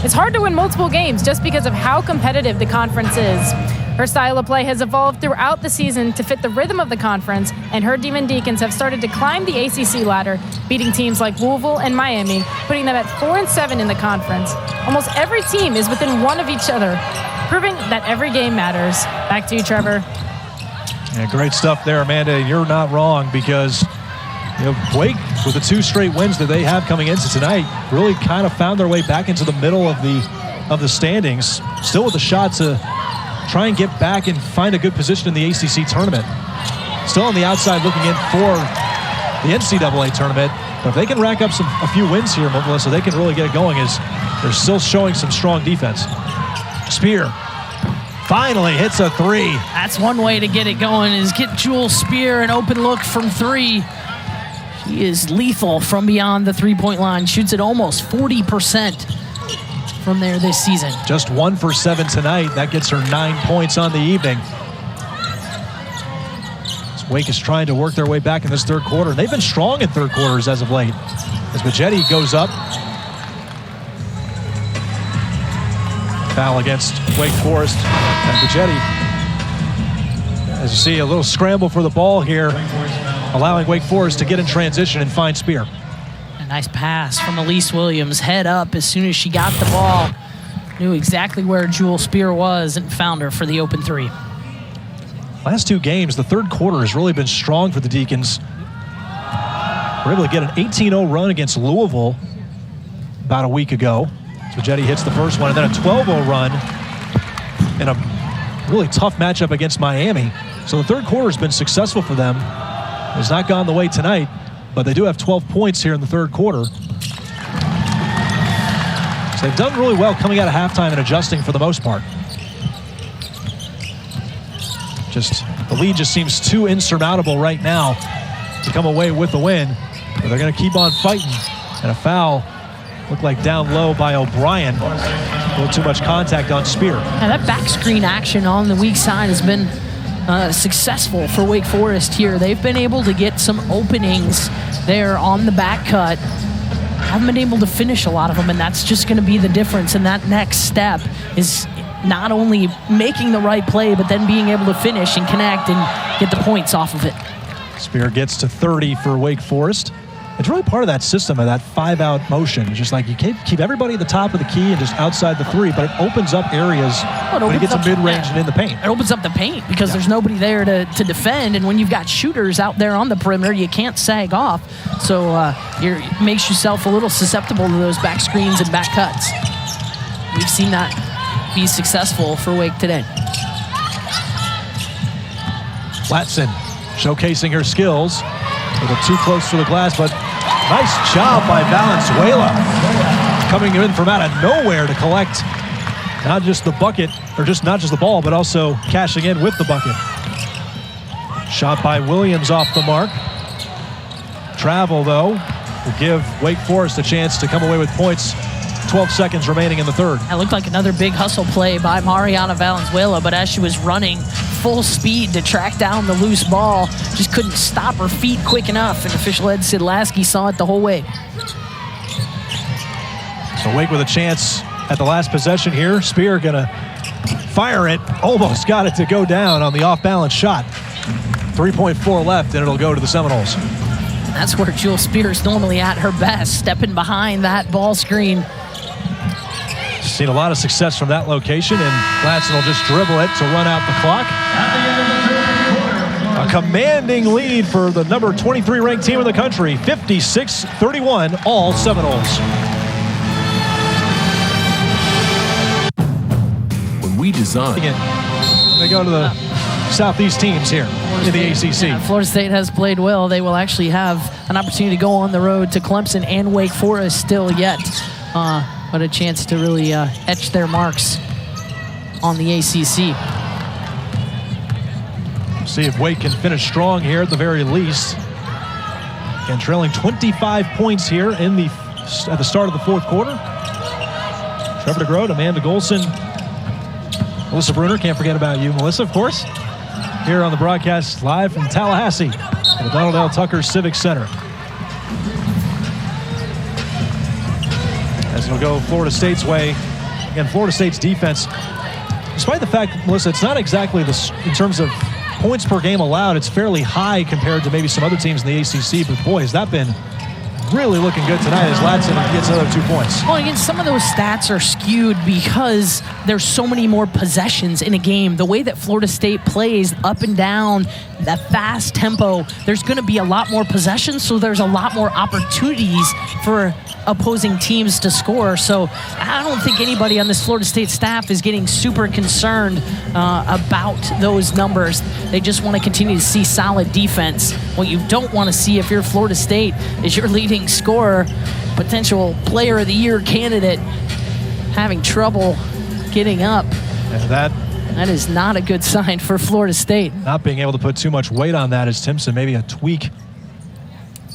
It's hard to win multiple games just because of how competitive the conference is. Her style of play has evolved throughout the season to fit the rhythm of the conference, and her Demon Deacons have started to climb the ACC ladder, beating teams like Louisville and Miami, putting them at 4-7 in the conference. Almost every team is within 1 of each other, proving that every game matters. Back to you, Trevor. Yeah, great stuff there, Amanda. You're not wrong, because Wake, with the 2 straight wins that they have coming into tonight, really kind of found their way back into the middle of the standings, still with a shot to try and get back and find a good position in the ACC tournament. Still on the outside looking in for the NCAA tournament, but if they can rack up a few wins here, Melissa, they can really get it going, as they're still showing some strong defense. Spear finally hits a 3. That's one way to get it going, is get Jewel Spear an open look from 3. She is lethal from beyond the 3-point line. Shoots at almost 40% from there this season. Just 1 for 7 tonight. That gets her 9 points on the evening. Wake is trying to work their way back in this third quarter. They've been strong in third quarters as of late. As Majetti goes up. Foul against Wake Forest. And Majetti, as you see, a little scramble for the ball here, allowing Wake Forest to get in transition and find Spear. A nice pass from Elise Williams. Head up as soon as she got the ball. Knew exactly where Jewel Spear was and found her for the open 3. Last 2 games, the third quarter has really been strong for the Deacons. We're able to get an 18-0 run against Louisville about a week ago. Majetti hits the first one, and then a 12-0 run in a really tough matchup against Miami. So the third quarter has been successful for them. It's not gone the way tonight, but they do have 12 points here in the third quarter. So they've done really well coming out of halftime and adjusting for the most part. The lead just seems too insurmountable right now to come away with the win. But they're going to keep on fighting. And a foul looked like down low by O'Brien. A little too much contact on Spear. Now that back screen action on the weak side has been successful for Wake Forest here. They've been able to get some openings there on the back cut. haven't been able to finish a lot of them, and that's just going to be the difference. And that next step is not only making the right play, but then being able to finish and connect and get the points off of it. Spear gets to 30 for Wake Forest. It's really part of that system of that 5-out motion. It's just like you keep everybody at the top of the key and just outside the three, but it opens up areas when it gets to mid-range and in the paint. It opens up the paint because there's nobody there to defend, and when you've got shooters out there on the perimeter, you can't sag off. So it makes yourself a little susceptible to those back screens and back cuts. We've seen that be successful for Wake today. Latson showcasing her skills. A little too close to the glass, but nice job by Valenzuela. Coming in from out of nowhere to collect not just the bucket, or not just the ball, but also cashing in with the bucket. Shot by Williams off the mark. Travel, though, will give Wake Forest a chance to come away with points. 12 seconds remaining in the third. That looked like another big hustle play by Mariana Valenzuela, but as she was running full speed to track down the loose ball, just couldn't stop her feet quick enough, and official Ed Sidlaski saw it the whole way. So Wake with a chance at the last possession here. Spear gonna fire it, almost got it to go down on the off-balance shot. 3.4 left, and it'll go to the Seminoles. That's where Jewel Spear's normally at her best, stepping behind that ball screen. Seen a lot of success from that location, and Latson will just dribble it to run out the clock. A commanding lead for the number 23 ranked team in the country, 56-31, all Seminoles. When we design, they go to the Southeast teams here in the ACC. Yeah, Florida State has played well. They will actually have an opportunity to go on the road to Clemson and Wake Forest still yet. But a chance to really etch their marks on the ACC. See if Wake can finish strong here at the very least. And trailing 25 points here at the start of the fourth quarter. Trevor DeGroat, Amanda Golson, Melissa Bruner, can't forget about you, Melissa, of course. Here on the broadcast live from Tallahassee at the Donald L. Tucker Civic Center. As it'll go Florida State's way. Again, Florida State's defense, despite the fact, Melissa, it's not exactly in terms of points per game allowed, it's fairly high compared to maybe some other teams in the ACC, but boy, has that been really looking good tonight as Latson gets another 2 points. Well, again, some of those stats are skewed because there's so many more possessions in a game. The way that Florida State plays up and down, that fast tempo, there's going to be a lot more possessions, so there's a lot more opportunities for opposing teams to score. So I don't think anybody on this Florida State staff is getting super concerned about those numbers. They just want to continue to see solid defense. What you don't want to see if you're Florida State is your leading scorer, potential player of the year candidate, having trouble getting up. And that is not a good sign for Florida State. Not being able to put too much weight on that is Timpson, maybe a tweak.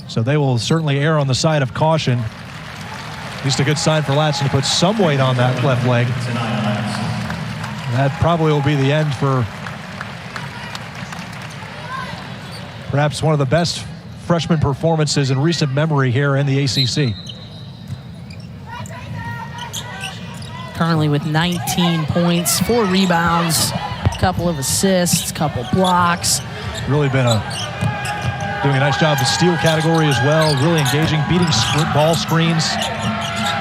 So they will certainly err on the side of caution. At least a good sign for Latson to put some weight on that left leg. That probably will be the end for perhaps one of the best freshman performances in recent memory here in the ACC. Currently with 19 points, 4 rebounds, a couple of assists, couple blocks. Really been doing a nice job of the steal category as well, really engaging, beating ball screens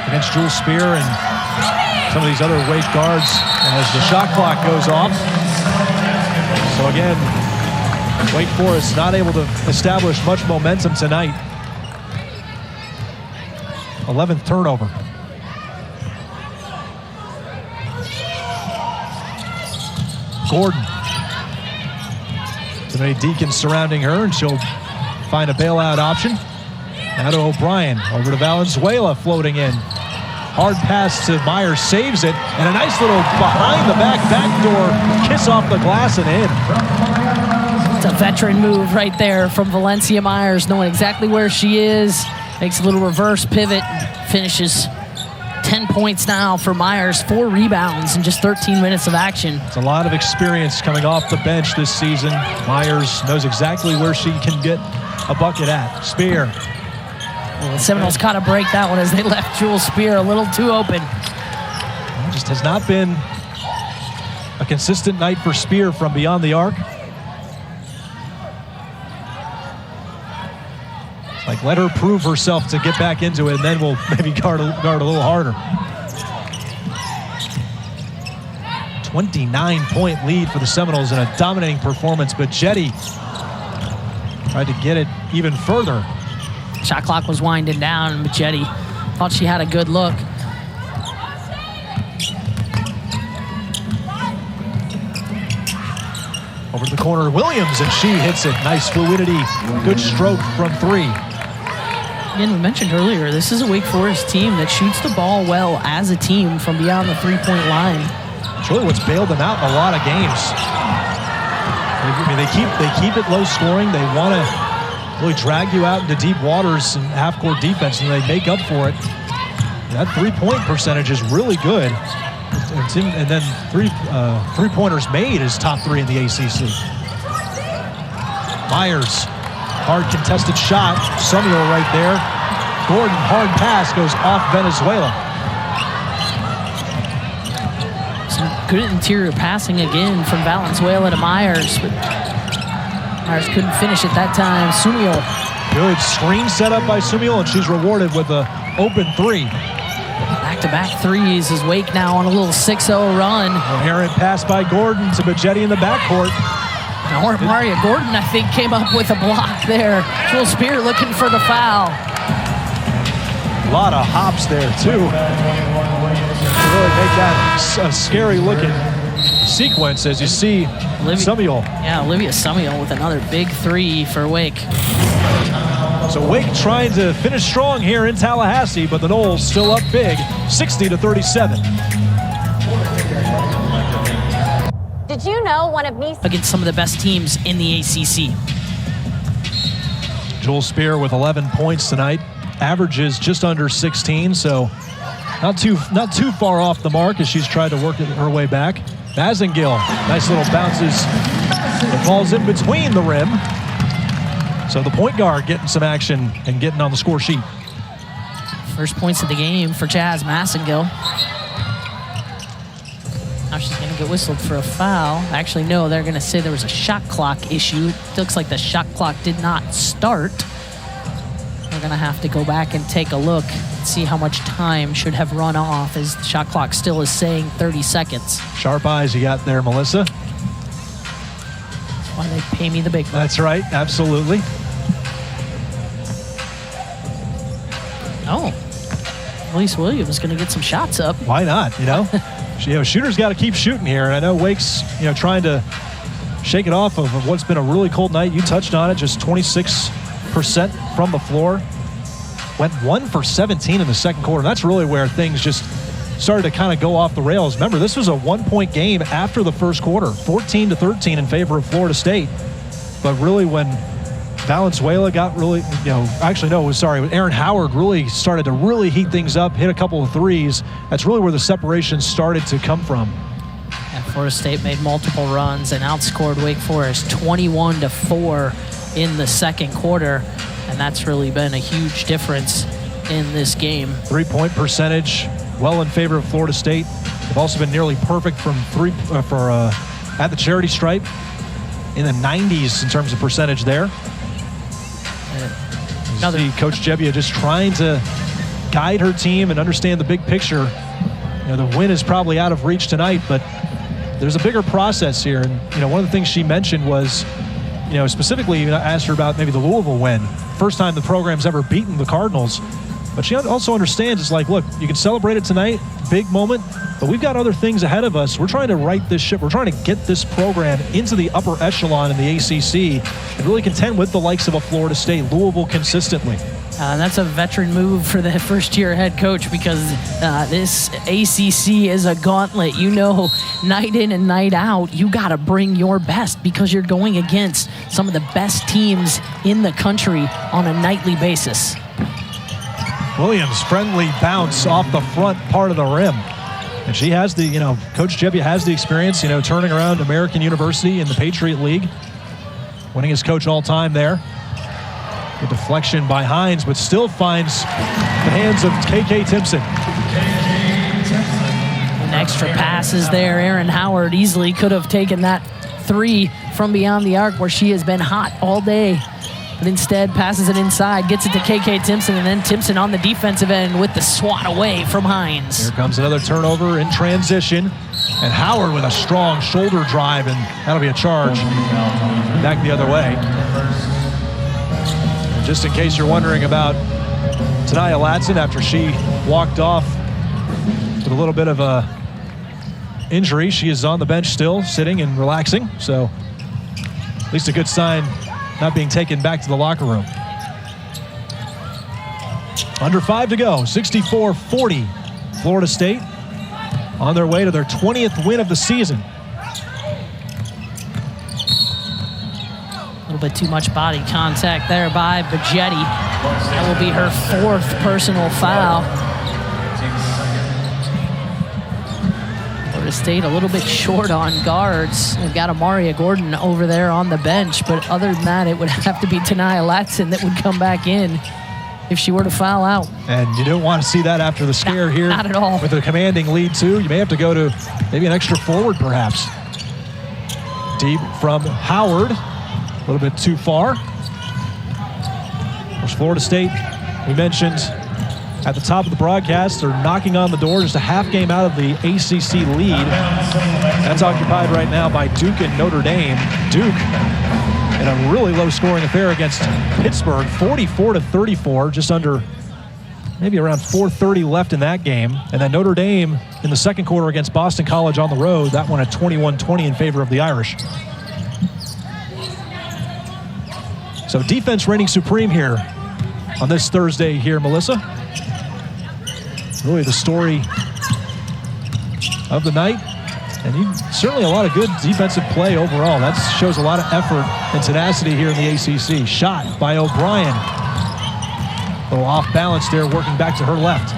against Jewel Spear and some of these other Wake guards as the shot clock goes off. So again, Wake Forest not able to establish much momentum tonight. 11th turnover. Gordon. Too many Deacons surrounding her, and she'll find a bailout option. Now to O'Brien, over to Valenzuela, floating in. Hard pass to Myers, saves it, and a nice little behind-the-back backdoor kiss off the glass and in. It's a veteran move right there from Valencia Myers, knowing exactly where she is. Makes a little reverse pivot, finishes 10 points now for Myers, 4 rebounds in just 13 minutes of action. It's a lot of experience coming off the bench this season. Myers knows exactly where she can get a bucket at. Spear Well, the Seminoles caught to break that one as they left Jewel Spear a little too open. It just has not been a consistent night for Spear from beyond the arc. It's like, let her prove herself to get back into it, and then we'll maybe guard a little harder. 29-point lead for the Seminoles in a dominating performance, but Jetty tried to get it even further. Shot clock was winding down, and Jetty thought she had a good look. Over to the corner, Williams, and she hits it. Nice fluidity, good stroke from three. Again, we mentioned earlier, this is a Wake Forest team that shoots the ball well as a team from beyond the three-point line. It's really what's bailed them out in a lot of games. I mean, they keep it low scoring. They want to really drag you out into deep waters and half-court defense, and they make up for it. That three-point percentage is really good. And then three-pointers made is top 3 in the ACC. Myers, hard contested shot. Samuel right there. Gordon, hard pass, goes off Venezuela. Some good interior passing again from Valenzuela to Myers, but Myers couldn't finish it that time. Samuel. Good screen set up by Samuel, and she's rewarded with an open three. Back-to-back threes as Wake now on a little 6-0 run. Errant pass by Gordon to Bajetti in the backcourt. Or Maria Gordon, I think, came up with a block there. Jewel Spear looking for the foul. A lot of hops there, too. To really make that a scary-looking sequence as you see Samuel. Yeah, Olivia Samuel with another big three for Wake. So Wake trying to finish strong here in Tallahassee, but the Noles still up big, 60-37. Did you know one of me against some of the best teams in the ACC? Jewel Spear with 11 points tonight, averages just under 16, so not too far off the mark as she's tried to work her way back. Mazengill, nice little bounces. It falls in between the rim. So the point guard getting some action and getting on the score sheet. First points of the game for Jazz Massengill. Now she's going to get whistled for a foul. Actually, no, they're going to say there was a shot clock issue. It looks like the shot clock did not start. We're going to have to go back and take a look and see how much time should have run off, as the shot clock still is saying 30 seconds. Sharp eyes you got there, Melissa. Why they pay me the big bucks. That's right, absolutely. Oh, Elise Williams going to get some shots up. Why not, you know? Shooters got to keep shooting here, and I know Wake's, trying to shake it off of what's been a really cold night. You touched on it, just 26% from the floor. Went 1 for 17 in the second quarter. And that's really where things just started to kind of go off the rails. Remember, this was a 1-point game after the first quarter, 14-13 in favor of Florida State. But really when Valenzuela got really, Aaron Howard really started to really heat things up, hit a couple of threes. That's really where the separation started to come from. And Florida State made multiple runs and outscored Wake Forest 21-4 in the second quarter. And that's really been a huge difference in this game. 3-point percentage, well in favor of Florida State. They've also been nearly perfect from three at the charity stripe, in the 90s in terms of percentage there. See Coach Jebbia just trying to guide her team and understand the big picture. The win is probably out of reach tonight, but there's a bigger process here. And one of the things she mentioned was, specifically I asked her about maybe the Louisville win, first time the program's ever beaten the Cardinals. But she also understands, it's like, look, you can celebrate it tonight, big moment, but we've got other things ahead of us. We're trying to right this ship. We're trying to get this program into the upper echelon in the ACC and really contend with the likes of a Florida State, Louisville consistently. That's a veteran move for the first-year head coach, because this ACC is a gauntlet. Night in and night out, you got to bring your best because you're going against some of the best teams in the country on a nightly basis. Williams, friendly bounce off the front part of the rim. And she has the, Coach Jebbia has the experience, turning around American University in the Patriot League, winning as coach all time there. The deflection by Hines, but still finds the hands of KK Timpson. An extra passes there. Erin Howard easily could have taken that 3 from beyond the arc where she has been hot all day. But instead passes it inside, gets it to KK Timpson, and then Timpson on the defensive end with the swat away from Hines. Here comes another turnover in transition. And Howard with a strong shoulder drive, and that'll be a charge. Back the other way. And just in case you're wondering about Tania Latson after she walked off with a little bit of a injury, she is on the bench still, sitting and relaxing. So at least a good sign, not being taken back to the locker room. Under 5 to go, 64-40. Florida State on their way to their 20th win of the season. A little bit too much body contact there by Bajetti. That will be her 4th personal foul. Florida State a little bit short on guards. They've got Amaria Gordon over there on the bench, but other than that, it would have to be Tania Latson that would come back in if she were to foul out. And you don't want to see that after the scare here. Not at all. With a commanding lead, too. You may have to go to maybe an extra forward, perhaps. Deep from Howard. A little bit too far. Of course, Florida State, we mentioned at the top of the broadcast, they're knocking on the door, just a half game out of the ACC lead. That's occupied right now by Duke and Notre Dame. Duke in a really low-scoring affair against Pittsburgh, 44-34, just under, maybe around 4:30 left in that game. And then Notre Dame in the second quarter against Boston College on the road, that one at 21-20 in favor of the Irish. So defense reigning supreme here on this Thursday here, Melissa. Really the story of the night. And certainly a lot of good defensive play overall. That shows a lot of effort and tenacity here in the ACC. Shot by O'Brien. A little off balance there, working back to her left.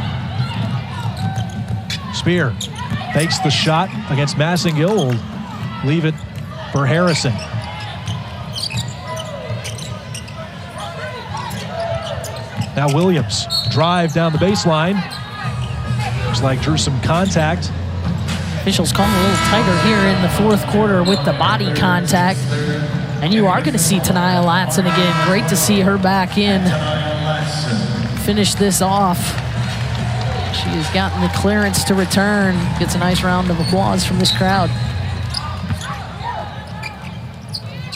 Spear fakes the shot against Massengill. Will leave it for Harrison. Now Williams, drive down the baseline. Looks like drew some contact. Officials calling a little tighter here in the 4th quarter with the body contact. And you are going to see Tania Latson again. Great to see her back in. Finish this off. She has gotten the clearance to return. Gets a nice round of applause from this crowd.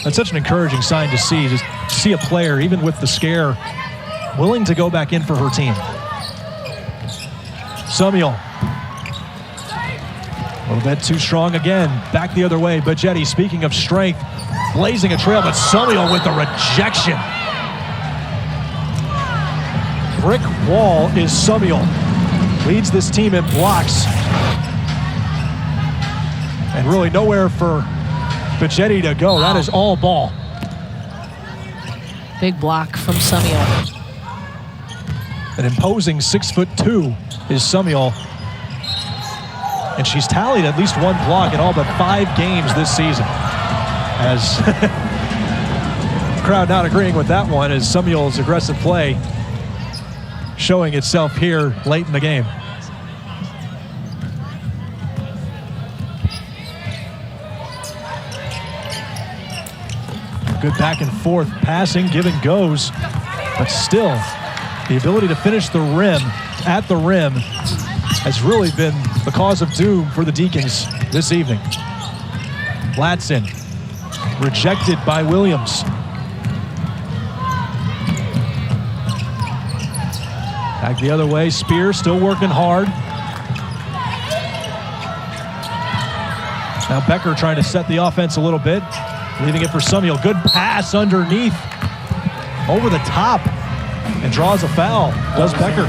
That's such an encouraging sign to see. Just see a player, even with the scare, willing to go back in for her team. Samuel. A little bit too strong again. Back the other way. Bajetti, speaking of strength, blazing a trail, but Samuel with the rejection. Brick wall is Samuel. Leads this team in blocks. And really nowhere for Bajetti to go. That is all ball. Big block from Samuel. An imposing 6'2" is Samuel. And she's tallied at least 1 block in all but 5 games this season. As the crowd not agreeing with that one, as Samuel's aggressive play showing itself here late in the game. Good back and forth passing, give and goes, but still the ability to finish the rim at the rim has really been the cause of doom for the Deacons this evening. Latson rejected by Williams. Back the other way, Spear still working hard. Now Becker trying to set the offense a little bit, leaving it for Samuel. Good pass underneath, over the top, and draws a foul. Does Becker.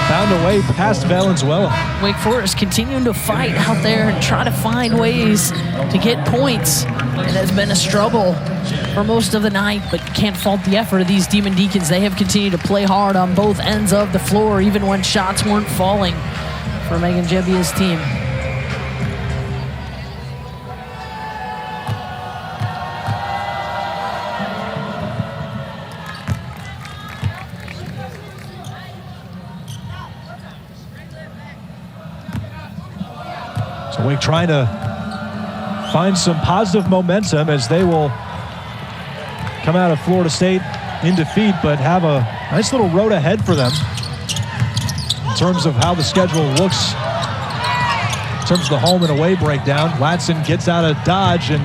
Found a way past Valenzuela. Wake Forest continuing to fight out there and try to find ways to get points. It has been a struggle for most of the night, but can't fault the effort of these Demon Deacons. They have continued to play hard on both ends of the floor, even when shots weren't falling for Megan Jebbia's team. So Wake trying to find some positive momentum as they will come out of Florida State in defeat, but have a nice little road ahead for them in terms of how the schedule looks. In terms of the home and away breakdown, Latson gets out of dodge and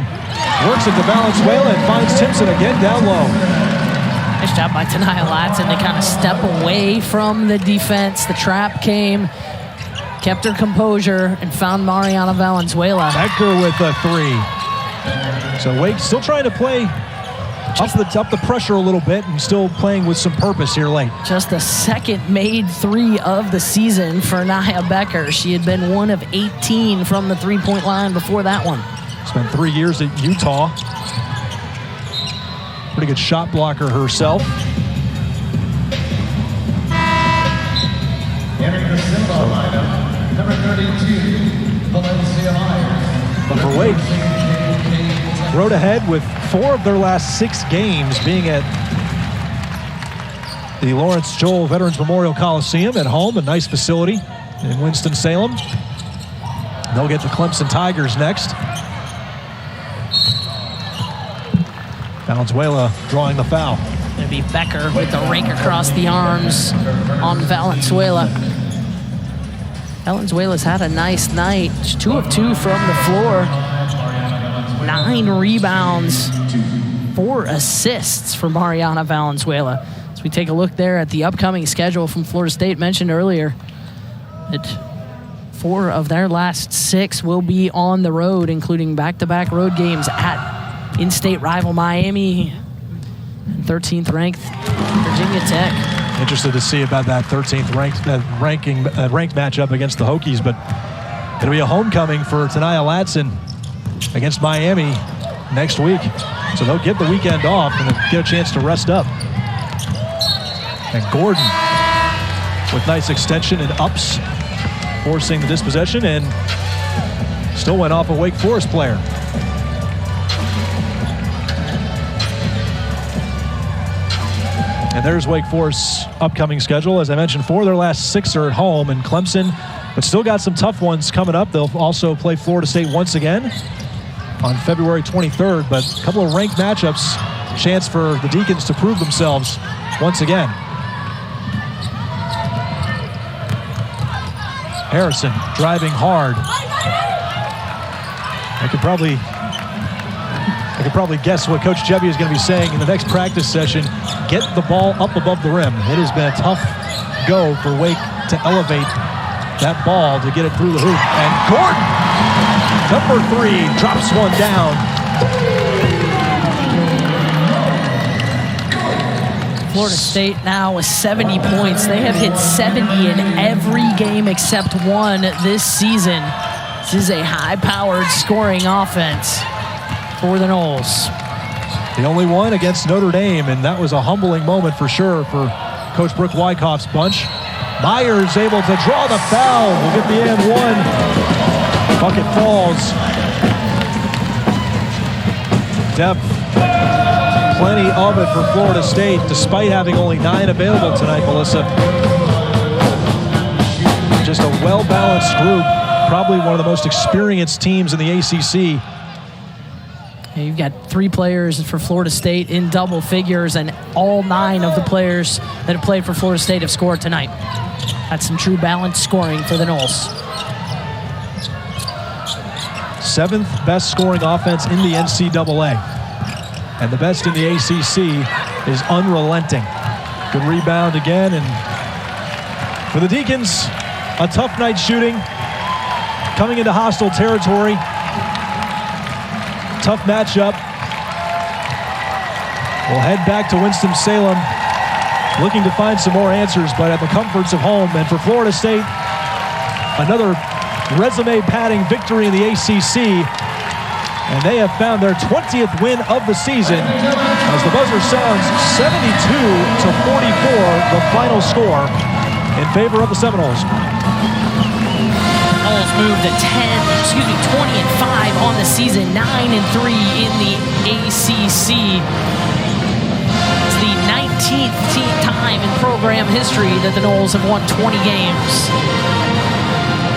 works it to Valenzuela and finds Timpson again down low. Nice job by Tenaya Latson to kind of step away from the defense. The trap came, kept her composure, and found Mariana Valenzuela. Becker with a three. So Wake still trying to play up the pressure a little bit and still playing with some purpose here late. Just the second made three of the season for Naya Becker. She had been 1 of 18 from the three-point line before that one. Spent 3 years at Utah. Pretty good shot blocker herself. Entering the symbol lineup, number 32, Valencia Myers. But for Wake, road ahead with 4 of their last 6 games being at the Lawrence Joel Veterans Memorial Coliseum at home, a nice facility in Winston-Salem. They'll get the Clemson Tigers next. Valenzuela drawing the foul. It'll be Becker with the rake across the arms on Valenzuela. Valenzuela's had a nice night. She's 2 of 2 from the floor. 9 rebounds, 4 assists for Mariana Valenzuela. As we take a look there at the upcoming schedule from Florida State, mentioned earlier that 4 of their last 6 will be on the road, including back-to-back road games at in-state rival Miami and 13th ranked Virginia Tech. Interested to see about that 13th ranked matchup against the Hokies, but it'll be a homecoming for Tenaya Latson against Miami next week. So they'll get the weekend off and they'll get a chance to rest up. And Gordon with nice extension and ups, forcing the dispossession, and still went off a Wake Forest player. And there's Wake Forest's upcoming schedule. As I mentioned, 4 of their last 6 are at home, and Clemson, but still got some tough ones coming up. They'll also play Florida State once again on February 23rd, but a couple of ranked matchups, chance for the Deacons to prove themselves once again. Harrison driving hard. I could probably guess what Coach Jebby is going to be saying in the next practice session. Get the ball up above the rim. It has been a tough go for Wake to elevate that ball to get it through the hoop. And Gordon, number 3, drops one down. Florida State now with 70 points. They have hit 70 in every game except one this season. This is a high-powered scoring offense for the Noles. The only one against Notre Dame, and that was a humbling moment for sure for Coach Brooke Wyckoff's bunch. Myers able to draw the foul. We'll get the and one. Bucket falls. Depth, plenty of it for Florida State, despite having only 9 available tonight, Melissa. Just a well-balanced group, probably one of the most experienced teams in the ACC. You've got 3 players for Florida State in double figures, and all 9 of the players that have played for Florida State have scored tonight. That's some true balanced scoring for the Noles. 7th best scoring offense in the NCAA. And the best in the ACC is unrelenting. Good rebound again, and for the Deacons, a tough night shooting, coming into hostile territory. Tough matchup. We'll head back to Winston-Salem, looking to find some more answers, but at the comforts of home. And for Florida State, another resume-padding victory in the ACC, and they have found their 20th win of the season as the buzzer sounds 72-44, the final score in favor of the Seminoles. Noles moved to 20-5 on the season, 9-3 in the ACC. It's the 19th time in program history that the Noles have won 20 games.